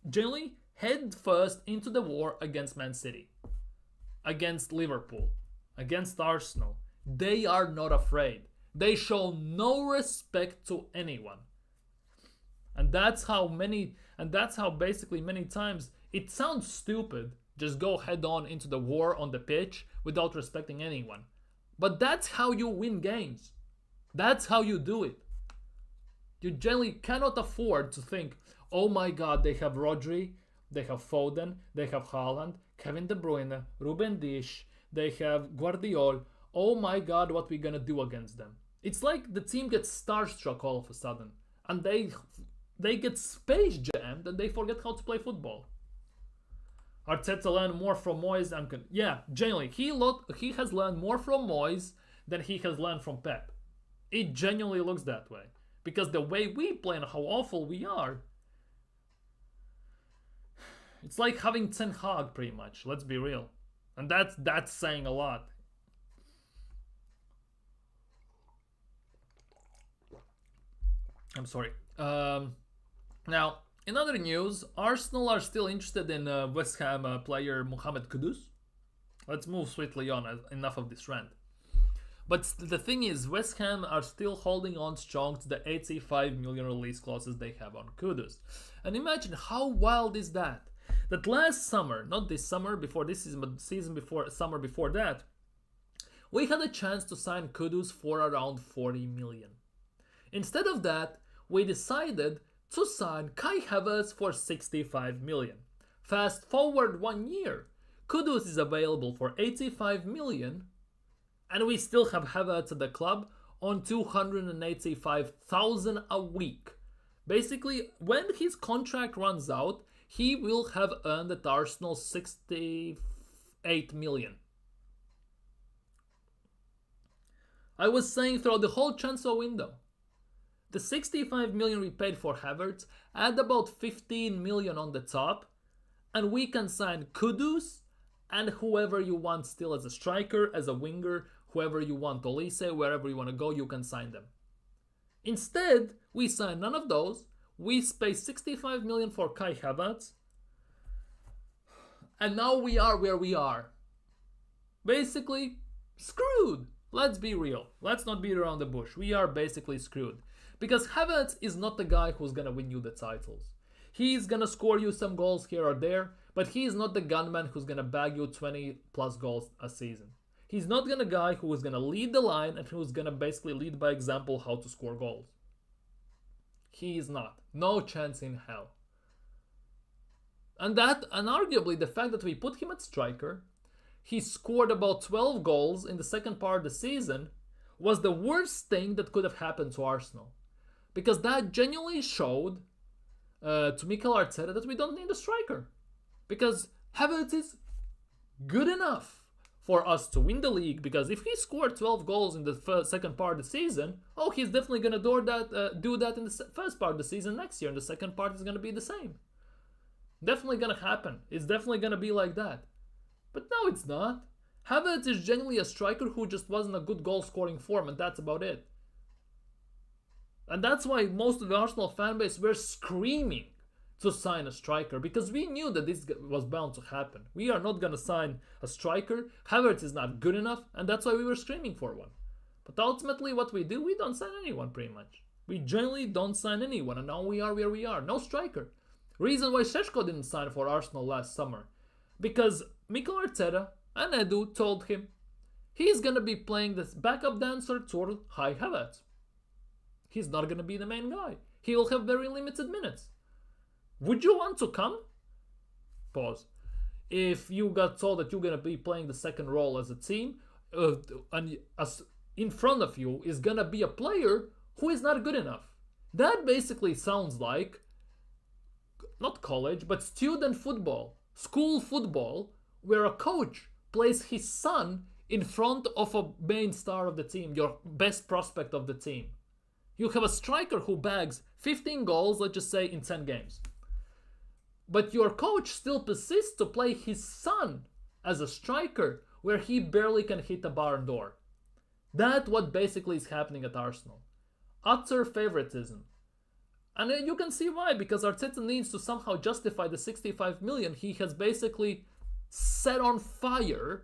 generally head first into the war against Man City, against Liverpool, against Arsenal. They are not afraid. They show no respect to anyone. And that's how basically many times it sounds stupid. Just go head on into the war on the pitch without respecting anyone. But that's how you win games. That's how you do it. You generally cannot afford to think, oh my god, they have Rodri, they have Foden, they have Haaland, Kevin De Bruyne, Ruben Dish, they have Guardiola. Oh my god, what we gonna do against them? It's like the team gets starstruck all of a sudden. And they get space jammed and they forget how to play football. Arteta learned more from Moyes and yeah, genuinely, he has learned more from Moyes than he has learned from Pep. It genuinely looks that way. Because the way we play and how awful we are, it's like having Ten Hag pretty much, let's be real. And that's saying a lot. I'm sorry. Now, in other news, Arsenal are still interested in West Ham player Mohamed Kudus. Let's move swiftly on, enough of this rant. But the thing is, West Ham are still holding on strong to the 85 million release clauses they have on Kudus. And imagine how wild is that? That last summer, not this summer, before this season, but summer before that, we had a chance to sign Kudus for around 40 million. Instead of that, we decided to sign Kai Havertz for 65 million. Fast forward 1 year, Kudus is available for 85 million, and we still have Havertz at the club on 285,000 a week. Basically, when his contract runs out, he will have earned at Arsenal 68 million. I was saying throughout the whole transfer window, the 65 million we paid for Havertz, add about 15 million on the top, and we can sign Kudus and whoever you want still as a striker, as a winger, whoever you want, Olise, wherever you want to go, you can sign them. Instead, we sign none of those. We pay 65 million for Kai Havertz, and now we are where we are. Basically, screwed. Let's be real. Let's not beat around the bush. We are basically screwed. Because Havertz is not the guy who's gonna win you the titles. He's gonna score you some goals here or there, but he is not the gunman who's gonna bag you 20 plus goals a season. He's not gonna guy who is gonna lead the line and who's gonna basically lead by example how to score goals. He is not. No chance in hell. And arguably the fact that we put him at striker, he scored about 12 goals in the second part of the season, was the worst thing that could have happened to Arsenal. Because that genuinely showed to Mikel Arteta that we don't need a striker. Because Havertz is good enough for us to win the league, because if he scored 12 goals in the second part of the seaon, he's definitely going to do that in the first part of the season next year, and the second part is going to be the same. Definitely going to happen. It's definitely going to be like that. But no, it's not. Havertz is genuinely a striker who just wasn't a good goal-scoring form, and that's about it. And that's why most of the Arsenal fan base were screaming to sign a striker, because we knew that this was bound to happen. We are not going to sign a striker. Havertz is not good enough, and that's why we were screaming for one. But ultimately what we do, we don't sign anyone pretty much. We generally don't sign anyone, and now we are where we are. No striker. Reason why Šeško didn't sign for Arsenal last summer. Because Mikel Arteta and Edu told him he's going to be playing this backup dancer toward Kai Havertz. He's not going to be the main guy. He will have very limited minutes. Would you want to come? Pause. If you got told that you're going to be playing the second role as a team, and in front of you is going to be a player who is not good enough. That basically sounds like, not college, but student football, school football, where a coach plays his son in front of a main star of the team, your best prospect of the team. You have a striker who bags 15 goals, let's just say, in 10 games. But your coach still persists to play his son as a striker where he barely can hit a barn door. That's what basically is happening at Arsenal. Utter favoritism. And you can see why, because Arteta needs to somehow justify the 65 million he has basically set on fire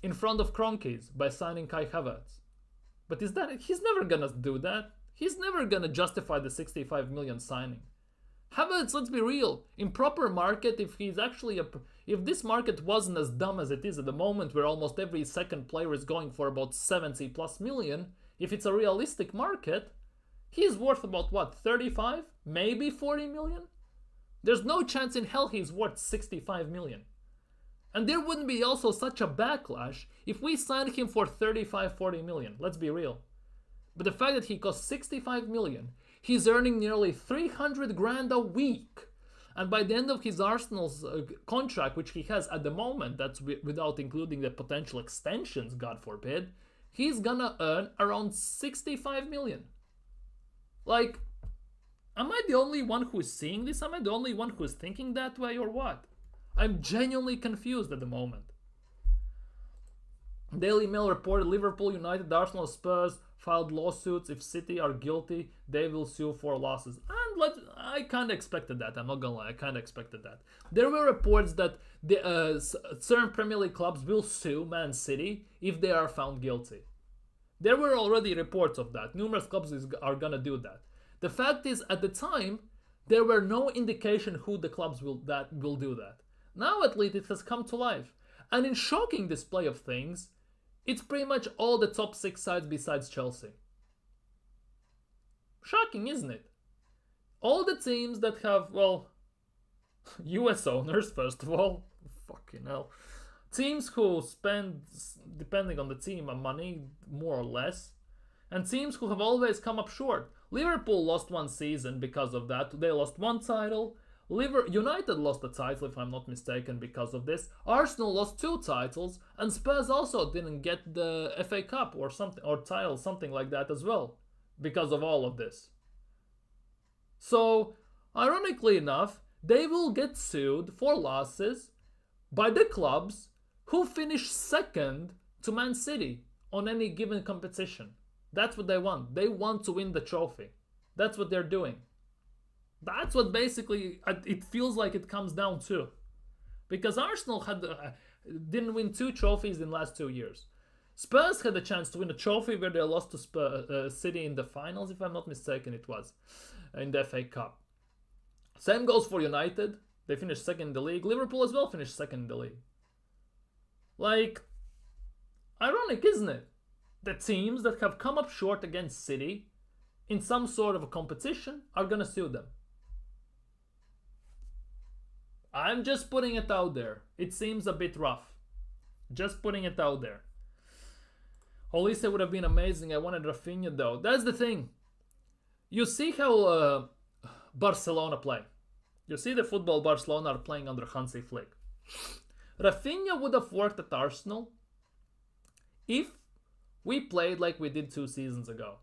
in front of Kroenkes by signing Kai Havertz. But he's never gonna do that. He's never gonna justify the 65 million signing. Havertz, let's be real, in proper market, if this market wasn't as dumb as it is at the moment, where almost every second player is going for about 70 plus million, if it's a realistic market, he's worth about what, 35, maybe 40 million? There's no chance in hell he's worth 65 million. And there wouldn't be also such a backlash if we signed him for 35, 40 million, let's be real. But the fact that he costs 65 million, he's earning nearly 300 grand a week. And by the end of his Arsenal's contract, which he has at the moment, that's without including the potential extensions, God forbid, he's gonna earn around 65 million. Like, am I the only one who's seeing this? Am I the only one who's thinking that way, or what? I'm genuinely confused at the moment. Daily Mail reported Liverpool, United, Arsenal, Spurs filed lawsuits. If City are guilty, they will sue for losses. And I kind of expected that. I'm not gonna lie, I kind of expected that. There were reports that the certain Premier League clubs will sue Man City if they are found guilty. There were already reports of that. Numerous clubs are gonna do that. The fact is, at the time, there were no indication who the clubs will do that. Now at least it has come to life. And in shocking display of things, it's pretty much all the top 6 sides besides Chelsea. Shocking, isn't it? All the teams that have, well, US owners, first of all, fucking hell. Teams who spend, depending on the team, money, more or less. And teams who have always come up short. Liverpool lost one season because of that. They lost one title. United lost a title, if I'm not mistaken, because of this. Arsenal lost 2 titles, and Spurs also didn't get the FA Cup or something, or title, something like that as well, because of all of this. So, ironically enough, they will get sued for losses by the clubs who finish second to Man City on any given competition. That's what they want. They want to win the trophy. That's what they're doing. That's what basically it feels like it comes down to. Because Arsenal didn't win 2 trophies in the last 2 years. Spurs had a chance to win a trophy where they lost to City in the finals, if I'm not mistaken it was, in the FA Cup. Same goes for United. They finished second in the league. Liverpool as well finished second in the league. Like, ironic, isn't it? The teams that have come up short against City in some sort of a competition are gonna sue them. I'm just putting it out there. It seems a bit rough. Just putting it out there. Olise would have been amazing. I wanted Rafinha though. That's the thing. You see how Barcelona play. You see the football Barcelona are playing under Hansi Flick. Rafinha would have worked at Arsenal if we played like we did 2 seasons ago.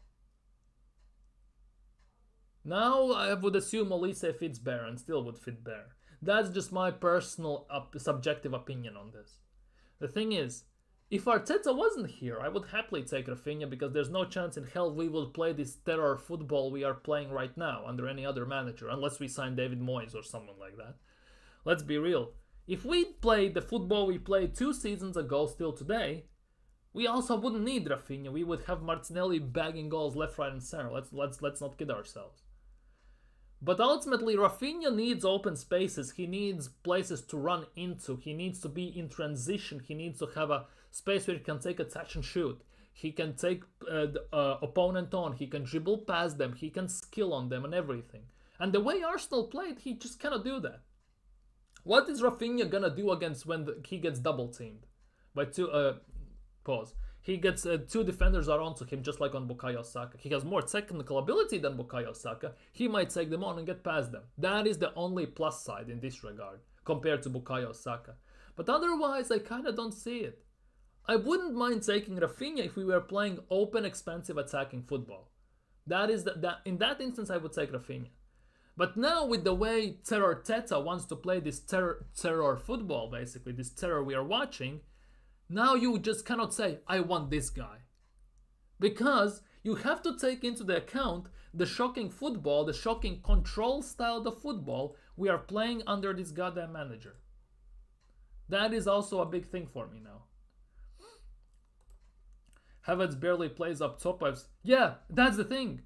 Now I would assume Olise fits better and still would fit better. That's just my personal subjective opinion on this. The thing is, if Arteta wasn't here, I would happily take Rafinha because there's no chance in hell we will play this terror football we are playing right now under any other manager, unless we sign David Moyes or someone like that. Let's be real. If we played the football we played 2 seasons ago still today, we also wouldn't need Rafinha. We would have Martinelli bagging goals left, right and center. Let's not kid ourselves. But ultimately, Rafinha needs open spaces. He needs places to run into. He needs to be in transition. He needs to have a space where he can take a touch and shoot. He can take the opponent on. He can dribble past them. He can skill on them and everything. And the way Arsenal played, he just cannot do that. What is Rafinha gonna do against when he gets double teamed? By He gets 2 defenders are onto him, just like on Bukayo Saka. He has more technical ability than Bukayo Saka. He might take them on and get past them. That is the only plus side in this regard, compared to Bukayo Saka. But otherwise, I kind of don't see it. I wouldn't mind taking Rafinha if we were playing open, expansive, attacking football. In that instance, I would take Rafinha. But now, with the way Arteta wants to play this terror football, basically, this terror we are watching, now you just cannot say, I want this guy. Because you have to take into the account the shocking football, the shocking control style of football we are playing under this goddamn manager. That is also a big thing for me now. Havertz barely plays up top. Yeah, that's the thing.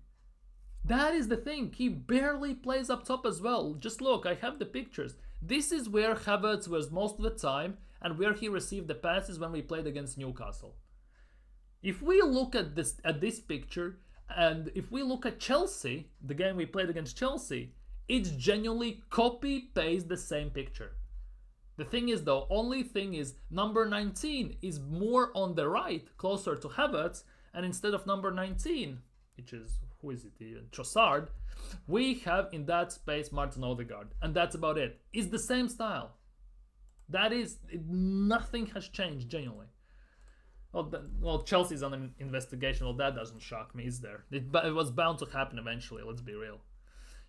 That is the thing. He barely plays up top as well. Just look, I have the pictures. This is where Havertz was most of the time and where he received the passes when we played against Newcastle. If we look at this picture, and if we look at Chelsea, the game we played against Chelsea, it's genuinely copy-paste the same picture. The thing is though, only thing is number 19 is more on the right, closer to Havertz, and instead of number 19, which is, who is it, Trossard, we have in that space Martin Odegaard, and that's about it. It's the same style. Nothing has changed, genuinely. Well, Chelsea's on an investigation. Well, that doesn't shock me, is there? It was bound to happen eventually, let's be real.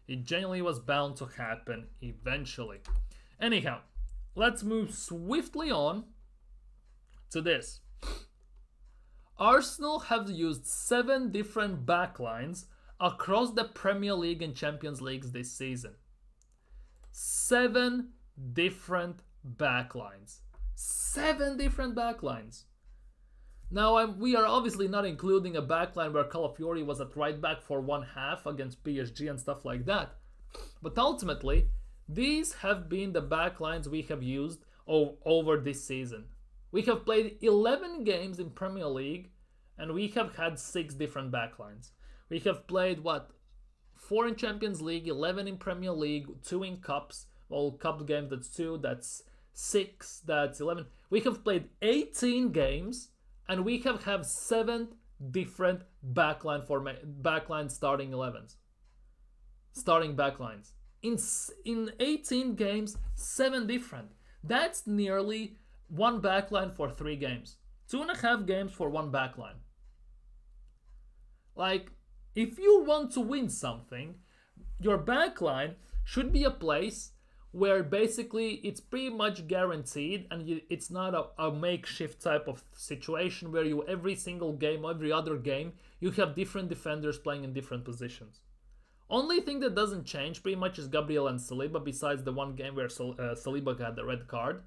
It genuinely was bound to happen eventually. Anyhow, let's move swiftly on to this. Arsenal have used 7 different backlines across the Premier League and Champions Leagues this season. 7 different backlines. 7 different backlines. Now, we are obviously not including a backline where Calafiori was at right back for one half against PSG and stuff like that. But ultimately, these have been the backlines we have used over this season. We have played 11 games in Premier League and we have had 6 different backlines. We have played, 4 in Champions League, 11 in Premier League, 2 in Cups. Well, Cup games, that's 2, that's 6, that's 11. We have played 18 games and we have had 7 different backline starting 11s. Starting backlines. In 18 games, 7 different. That's nearly 1 backline for 3 games. 2.5 games for 1 backline. Like, if you want to win something, your backline should be a place where basically it's pretty much guaranteed and it's not a makeshift type of situation where you every single game, every other game, you have different defenders playing in different positions. Only thing that doesn't change pretty much is Gabriel and Saliba, besides the one game where Saliba had the red card.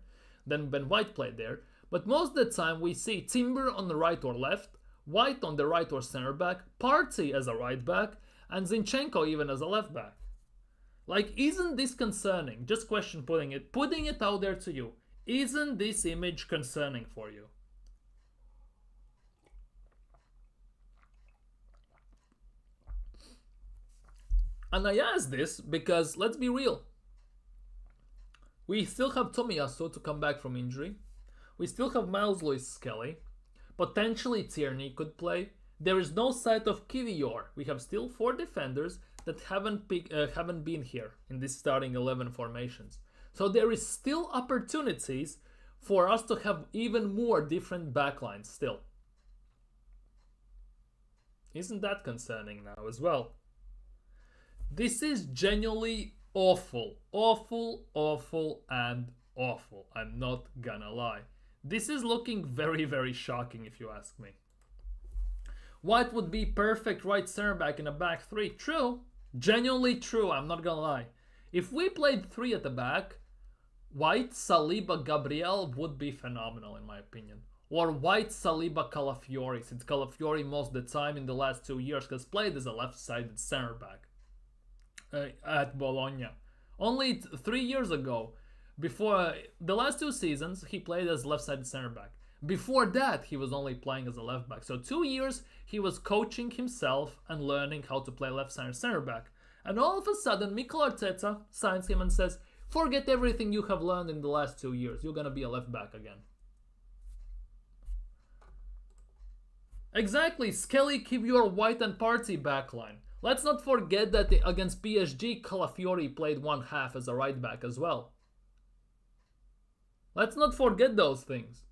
Then Ben White played there. But most of the time we see Timber on the right or left, White on the right or center back, Partey as a right back, and Zinchenko even as a left back. Like, isn't this concerning? Just putting it out there to you. Isn't this image concerning for you? And I ask this because, let's be real, we still have Tomiyasu to come back from injury. We still have Miles Lewis-Skelly. Potentially Tierney could play. There is no sight of Kiwior. We have still 4 defenders that haven't been here in this starting 11 formations. So there is still opportunities for us to have even more different backlines still. Isn't that concerning now as well? This is genuinely awful. Awful, awful, and awful. I'm not gonna lie. This is looking very, very shocking if you ask me. White would be perfect right center back in a back three. True. Genuinely true, I'm not gonna lie. If we played three at the back, White, Saliba, Gabriel would be phenomenal in my opinion. Or White, Saliba, Calafiori, since Calafiori most of the time in the last 2 years has played as a left-sided center back at Bologna. Only 3 years ago, before the last 2 seasons, he played as left-sided center back. Before that, he was only playing as a left back. So 2 years, he was coaching himself and learning how to play left-sided center back. And all of a sudden, Mikel Arteta signs him and says, forget everything you have learned in the last 2 years. You're going to be a left back again. Exactly, Skelly, Kivior, White and Partey backline. Let's not forget that against PSG, Calafiori played one half as a right back as well. Let's not forget those things.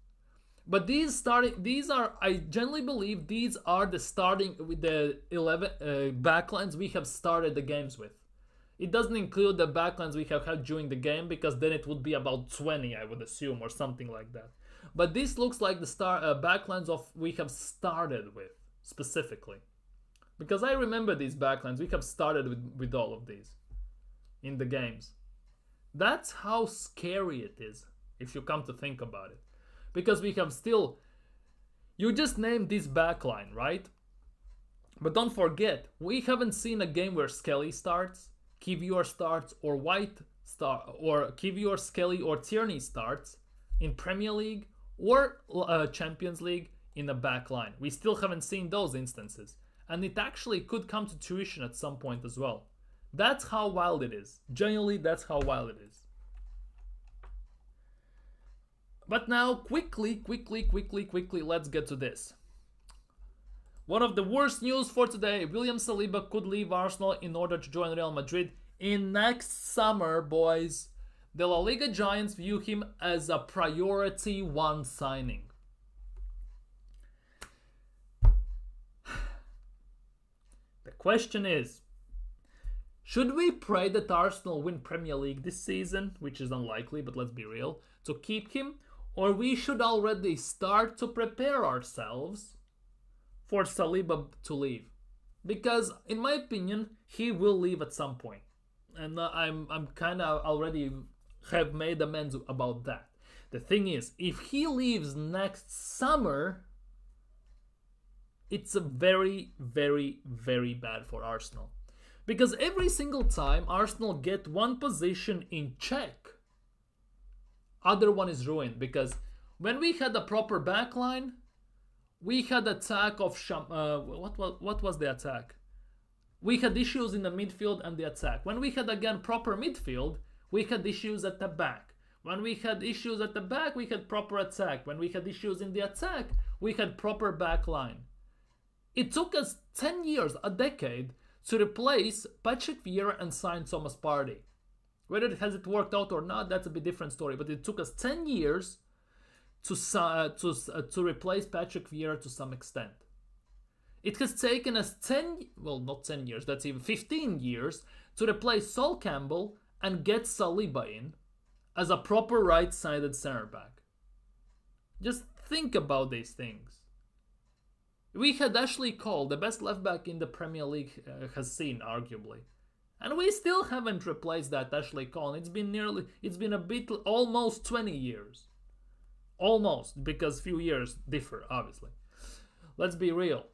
But I generally believe these are the starting with the 11 backlines we have started the games with. It doesn't include the backlines we have had during the game because then it would be about 20, I would assume, or something like that. But this looks like the backlines of we have started with specifically, because I remember these backlines. We have started with all of these in the games. That's how scary it is if you come to think about it. Because we have still, you just named this backline, right? But don't forget, we haven't seen a game where Skelly starts, Kivior starts, or White start, or Kivior, Skelly, or Tierney starts in Premier League or Champions League in a backline. We still haven't seen those instances. And it actually could come to tuition at some point as well. That's how wild it is. Genuinely, that's how wild it is. But now, quickly, let's get to this. One of the worst news for today, William Saliba could leave Arsenal in order to join Real Madrid in next summer, boys. The La Liga giants view him as a priority one signing. The question is, should we pray that Arsenal win Premier League this season, which is unlikely, but let's be real, to keep him? Or we should already start to prepare ourselves for Saliba to leave? Because, in my opinion, he will leave at some point. And I'm kind of already have made amends about that. The thing is, if he leaves next summer, it's a very, very, very bad for Arsenal. Because every single time Arsenal get one position in check, other one is ruined. Because when we had a proper backline, we had attack of what was the attack? We had issues in the midfield and the attack. When we had again proper midfield, we had issues at the back. When we had issues at the back, we had proper attack. When we had issues in the attack, we had proper backline. It took us 10 years, a decade, to replace Patrick Vieira and sign Thomas Partey. Whether it has worked out or not, that's a bit different story. But it took us 10 years to replace Patrick Vieira to some extent. It has taken us not 10 years, that's even 15 years, to replace Sol Campbell and get Saliba in as a proper right-sided center back. Just think about these things. We had Ashley Cole, the best left back in the Premier League has seen, arguably. And we still haven't replaced that Ashley Cole. It's been a bit, almost 20 years. Almost, because few years differ, obviously. Let's be real.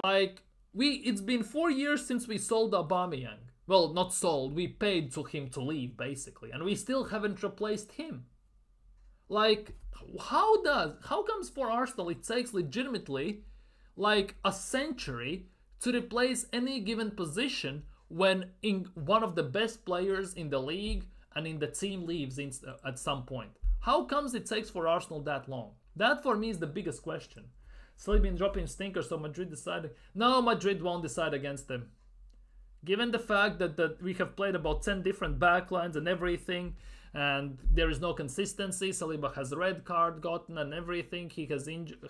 It's been 4 years since we sold Aubameyang. Well, not sold, we paid to him to leave, basically. And we still haven't replaced him. How comes for Arsenal it takes legitimately, a century to replace any given position when one of the best players in the league and in the team leaves at some point? How comes it takes for Arsenal that long? That for me is the biggest question. Saliba dropping stinker, so Madrid decided. No, Madrid won't decide against them. Given the fact that we have played about 10 different backlines and everything, and there is no consistency. Saliba has a red card gotten and everything. He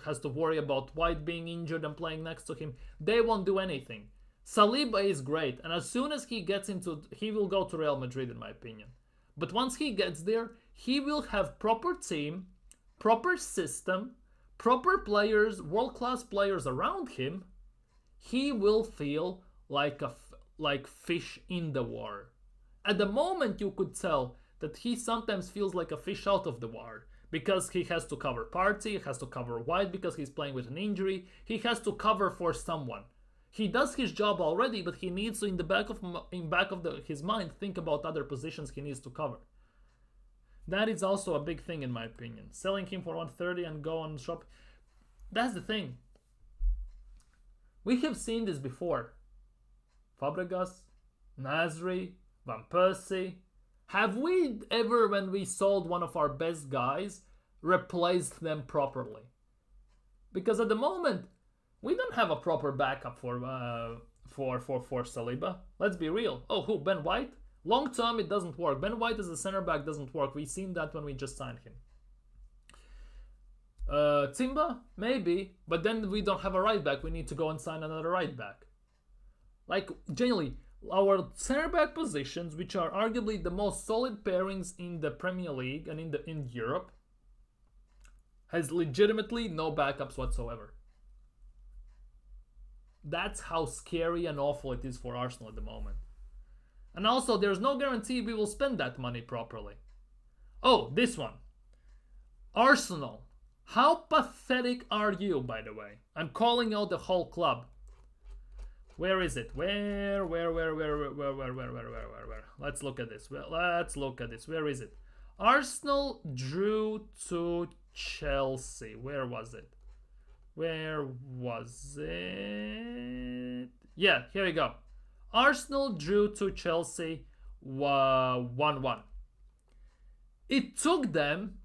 has to worry about White being injured and playing next to him. They won't do anything. Saliba is great, and as soon as he gets into, he will go to Real Madrid in my opinion. But once he gets there, he will have proper team, proper system, proper players, world-class players around him. He will feel like fish in the water. At the moment, you could tell that he sometimes feels like a fish out of the water because he has to cover Partey, he has to cover White because he's playing with an injury, he has to cover for someone. He does his job already, but he needs to, in the back of his mind, think about other positions he needs to cover. That is also a big thing in my opinion. Selling him for 130 and go on shop. That's the thing. We have seen this before. Fabregas, Nasri, Van Persie. Have we ever, when we sold one of our best guys, replaced them properly? Because at the moment, we don't have a proper backup for Saliba. Let's be real. Oh, who? Ben White? Long term, it doesn't work. Ben White as a center back doesn't work. We've seen that when we just signed him. Timber? Maybe. But then we don't have a right back. We need to go and sign another right back. Like, generally, our center back positions, which are arguably the most solid pairings in the Premier League and in Europe, has legitimately no backups whatsoever. That's how scary and awful it is for Arsenal at the moment. And also, there's no guarantee we will spend that money properly. Oh, this one. Arsenal. How pathetic are you, by the way? I'm calling out the whole club. Where is it? Where? Let's look at this. Where is it? Arsenal drew to Chelsea. Where was it? Yeah, here we go. Arsenal drew to Chelsea 1-1. It took them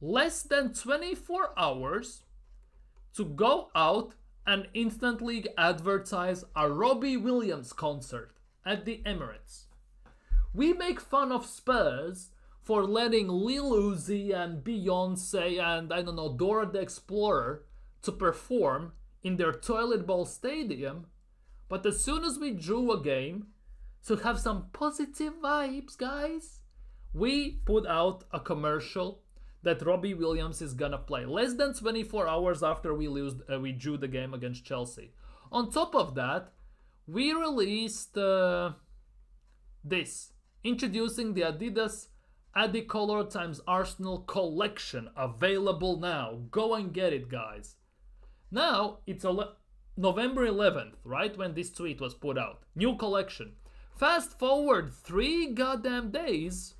less than 24 hours to go out and instantly advertise a Robbie Williams concert at the Emirates. We make fun of Spurs for letting Lil Uzi and Beyonce and, I don't know, Dora the Explorer to perform in their toilet bowl stadium, but as soon as we drew a game to have some positive vibes, guys, we put out a commercial that Robbie Williams is gonna play less than 24 hours after we drew the game against Chelsea. On top of that, we released this, introducing the Adidas Adicolor times Arsenal collection, available now. Go and get it, guys. Now, it's November 11th, right when this tweet was put out. New collection. Fast forward 3 goddamn days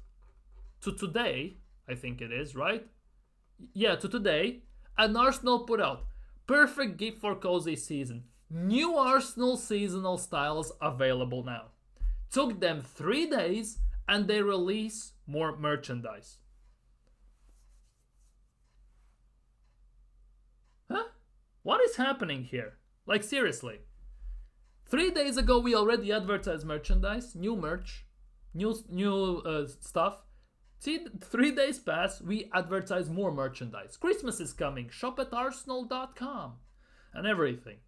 to today, I think it is, right? Yeah, to today, and Arsenal put out perfect gift for cozy season. New Arsenal seasonal styles available now. Took them 3 days and they release more merchandise. Huh? What is happening here? Like, seriously. 3 days ago we already advertised merchandise, new merch, new stuff. See, 3 days pass, we advertise more merchandise. Christmas is coming, shop at arsenal.com and everything.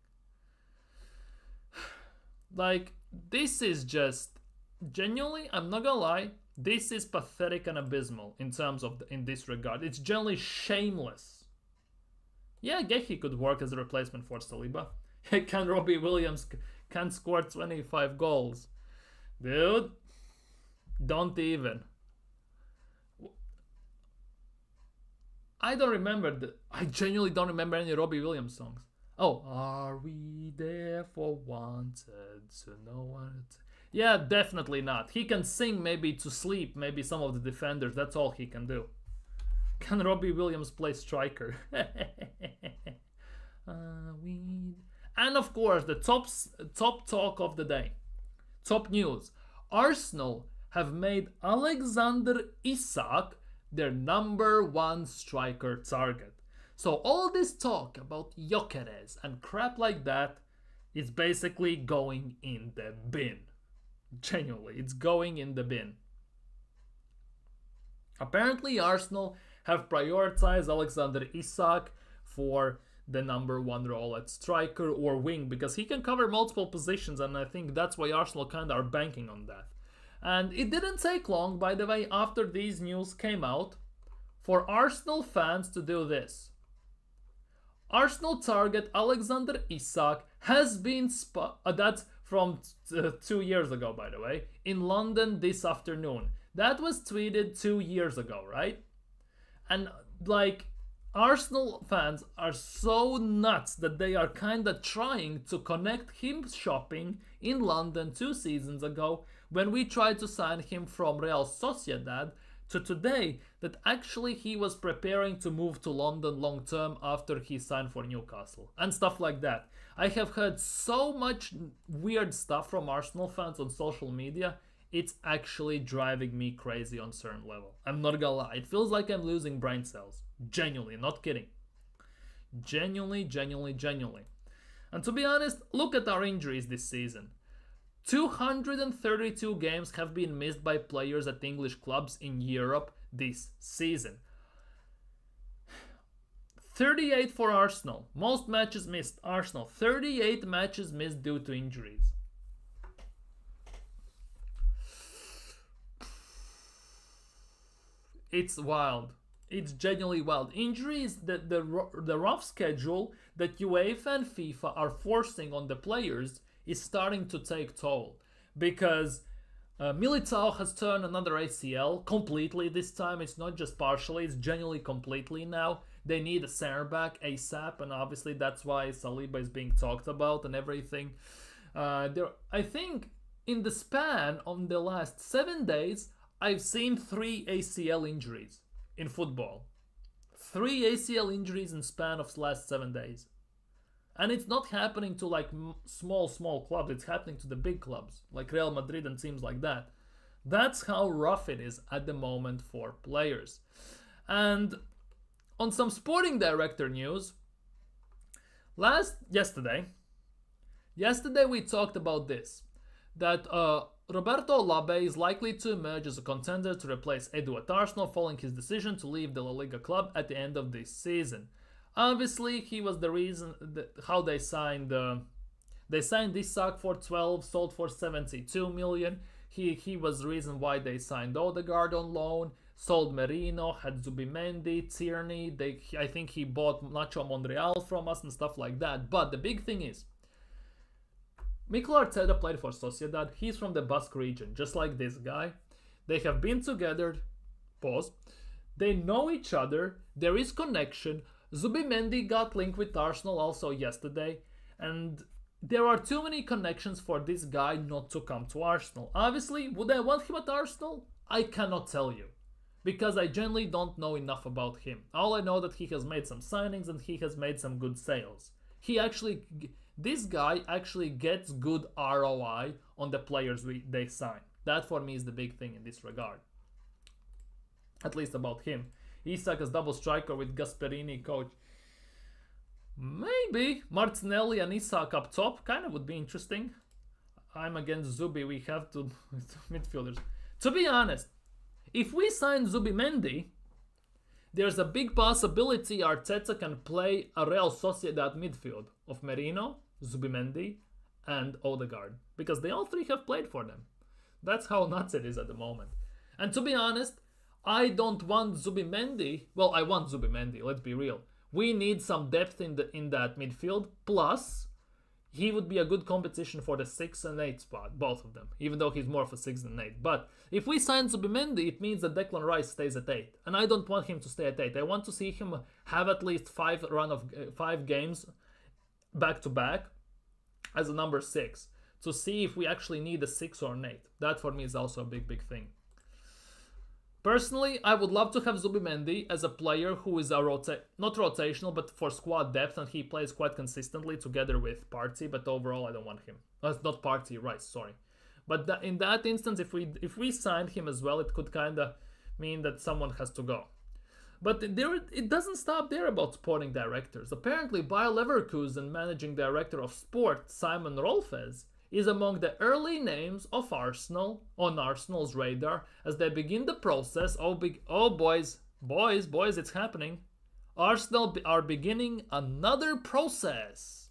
Like, this is just, genuinely, I'm not gonna lie, this is pathetic and abysmal in terms of, in this regard. It's generally shameless. Yeah, Gehi could work as a replacement for Saliba. Can Robbie Williams can score 25 goals? Dude, don't even. I genuinely don't remember any Robbie Williams songs. Oh, are we there for wanted to know what? Yeah, definitely not. He can sing maybe to sleep, maybe some of the defenders. That's all he can do. Can Robbie Williams play striker? And of course, the top talk of the day. Top news. Arsenal have made Alexander Isak their number 1 striker target. So all this talk about Gyökeres and crap like that is basically going in the bin. Genuinely, it's going in the bin. Apparently, Arsenal have prioritized Alexander Isak for the number one role at striker or wing because he can cover multiple positions, and I think that's why Arsenal kind of are banking on that. And it didn't take long, by the way, after these news came out, for Arsenal fans to do this. Arsenal target Alexander Isak has been that's from 2 years ago, by the way, in London this afternoon. That was tweeted 2 years ago, right? And like, Arsenal fans are so nuts that they are kinda trying to connect him shopping in London 2 seasons ago when we tried to sign him from Real Sociedad to today, that actually he was preparing to move to London long term after he signed for Newcastle and stuff like that. I have heard so much weird stuff from Arsenal fans on social media. It's actually driving me crazy on certain level. I'm not gonna lie. It feels like I'm losing brain cells. Genuinely, not kidding. Genuinely. And to be honest, look at our injuries this season. 232 games have been missed by players at English clubs in Europe this season. 38 for Arsenal. Most matches missed. Arsenal. 38 matches missed due to injuries. It's wild. It's genuinely wild. Injuries, the rough schedule that UEFA and FIFA are forcing on the players is starting to take toll. Because Militao has turned another ACL completely this time. It's not just partially, it's genuinely completely now. They need a center back ASAP, and obviously that's why Saliba is being talked about and everything. I think in the span of the last 7 days, I've seen 3 ACL injuries in football. 3 ACL injuries in span of last 7 days. And it's not happening to like small clubs, it's happening to the big clubs, like Real Madrid and teams like that. That's how rough it is at the moment for players. And on some sporting director news, yesterday we talked about this, that Roberto Labe is likely to emerge as a contender to replace Edu at Arsenal following his decision to leave the La Liga club at the end of this season. Obviously, he was the reason how they signed Isak for 12, sold for 72 million. He was the reason why they signed Odegaard on loan, sold Merino, had Zubimendi, Tierney. I think he bought Nacho Monreal from us and stuff like that. But the big thing is, Mikel Arteta played for Sociedad. He's from the Basque region, just like this guy. They have been together. Pause. They know each other. There is connection. Zubimendi got linked with Arsenal also yesterday, and there are too many connections for this guy not to come to Arsenal. Obviously, would I want him at Arsenal? I cannot tell you, because I generally don't know enough about him. All I know that he has made some signings and he has made some good sales. This guy actually gets good ROI on the players they sign. That for me is the big thing in this regard. At least about him. Isak as double striker with Gasperini coach. Maybe Martinelli and Isak up top kind of would be interesting. I'm against Zubi. We have to midfielders. To be honest, if we sign Zubimendi, there's a big possibility Arteta can play a Real Sociedad midfield of Merino, Zubimendi, and Odegaard, because they all three have played for them. That's how nuts it is at the moment. And to be honest, I don't want Zubimendi. Well, I want Zubimendi, let's be real. We need some depth in that midfield. Plus, he would be a good competition for the 6 and 8 spot, both of them, even though he's more of a 6 than 8. But if we sign Zubimendi, it means that Declan Rice stays at 8. And I don't want him to stay at 8. I want to see him have at least 5 games back to back as a number 6, to see if we actually need a 6 or an 8. That for me is also a big thing. Personally, I would love to have Zubimendi as a player who is not rotational, but for squad depth, and he plays quite consistently together with Partey, but overall I don't want him. Not Partey, Rice, sorry. But in that instance, if we signed him as well, it could kind of mean that someone has to go. But it doesn't stop there about sporting directors. Apparently, Bayer Leverkusen managing director of sport, Simon Rolfes, is among the early names of Arsenal on Arsenal's radar as they begin the process. Boys, it's happening. Arsenal are beginning another process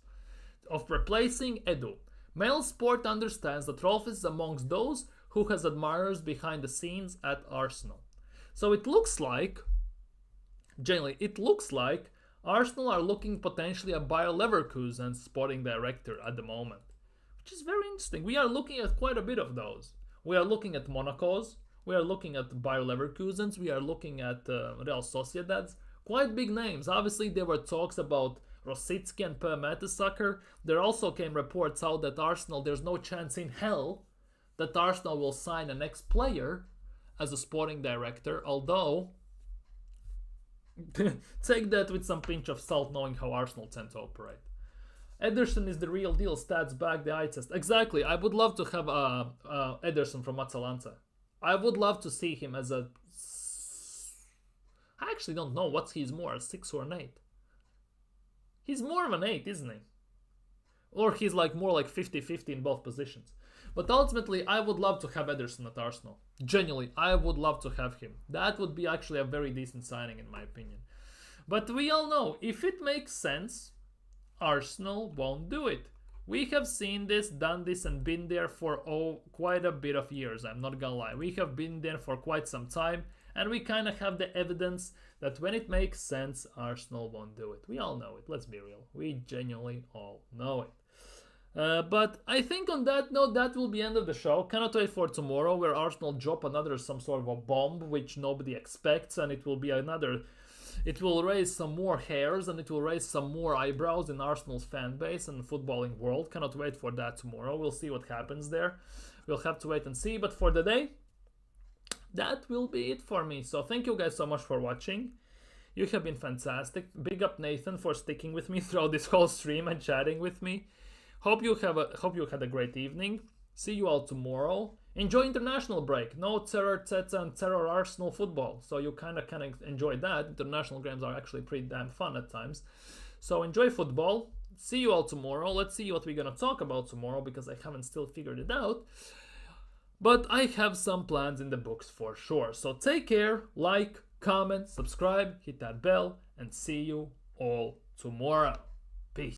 of replacing Edu. Mail Sport understands that Rolf is amongst those who has admirers behind the scenes at Arsenal. So it looks like, Arsenal are looking potentially at Bayer Leverkusen's sporting director at the moment, which is very interesting. We are looking at quite a bit of those. We are looking at Monaco's, we are looking at Bayer Leverkusen's, we are looking at Real Sociedad's. Quite big names. Obviously, there were talks about Rosicki and Per Mertesacker. There also came reports out that Arsenal, there's no chance in hell that Arsenal will sign an ex-player as a sporting director, although take that with some pinch of salt knowing how Arsenal tend to operate. Ederson is the real deal, stats back the eye test. Exactly, I would love to have Ederson from Atalanta. I would love to see him as a... I actually don't know what he's more, a 6 or an 8. He's more of an 8, isn't he? Or he's more like 50-50 in both positions. But ultimately, I would love to have Ederson at Arsenal. Genuinely, I would love to have him. That would be actually a very decent signing in my opinion. But we all know, if it makes sense, Arsenal won't do it. We have seen this, done this, and been there for quite a bit of years, I'm not gonna lie. We have been there for quite some time, and we kind of have the evidence that when it makes sense, Arsenal won't do it. We all know it, let's be real. We genuinely all know it. But I think on that note, that will be end of the show. Cannot wait for tomorrow, where Arsenal drop some sort of a bomb, which nobody expects, and it will be another... It will raise some more hairs and it will raise some more eyebrows in Arsenal's fan base and footballing world. Cannot wait for that tomorrow. We'll see what happens there. We'll have to wait and see. But for the day, that will be it for me. So thank you guys so much for watching. You have been fantastic. Big up Nathan for sticking with me throughout this whole stream and chatting with me. Hope you had a great evening. See you all tomorrow. Enjoy international break. No terror Teta and terror Arsenal football. So you kind of enjoy that. International games are actually pretty damn fun at times. So enjoy football. See you all tomorrow. Let's see what we're going to talk about tomorrow, because I haven't still figured it out. But I have some plans in the books for sure. So take care, like, comment, subscribe, hit that bell, and see you all tomorrow.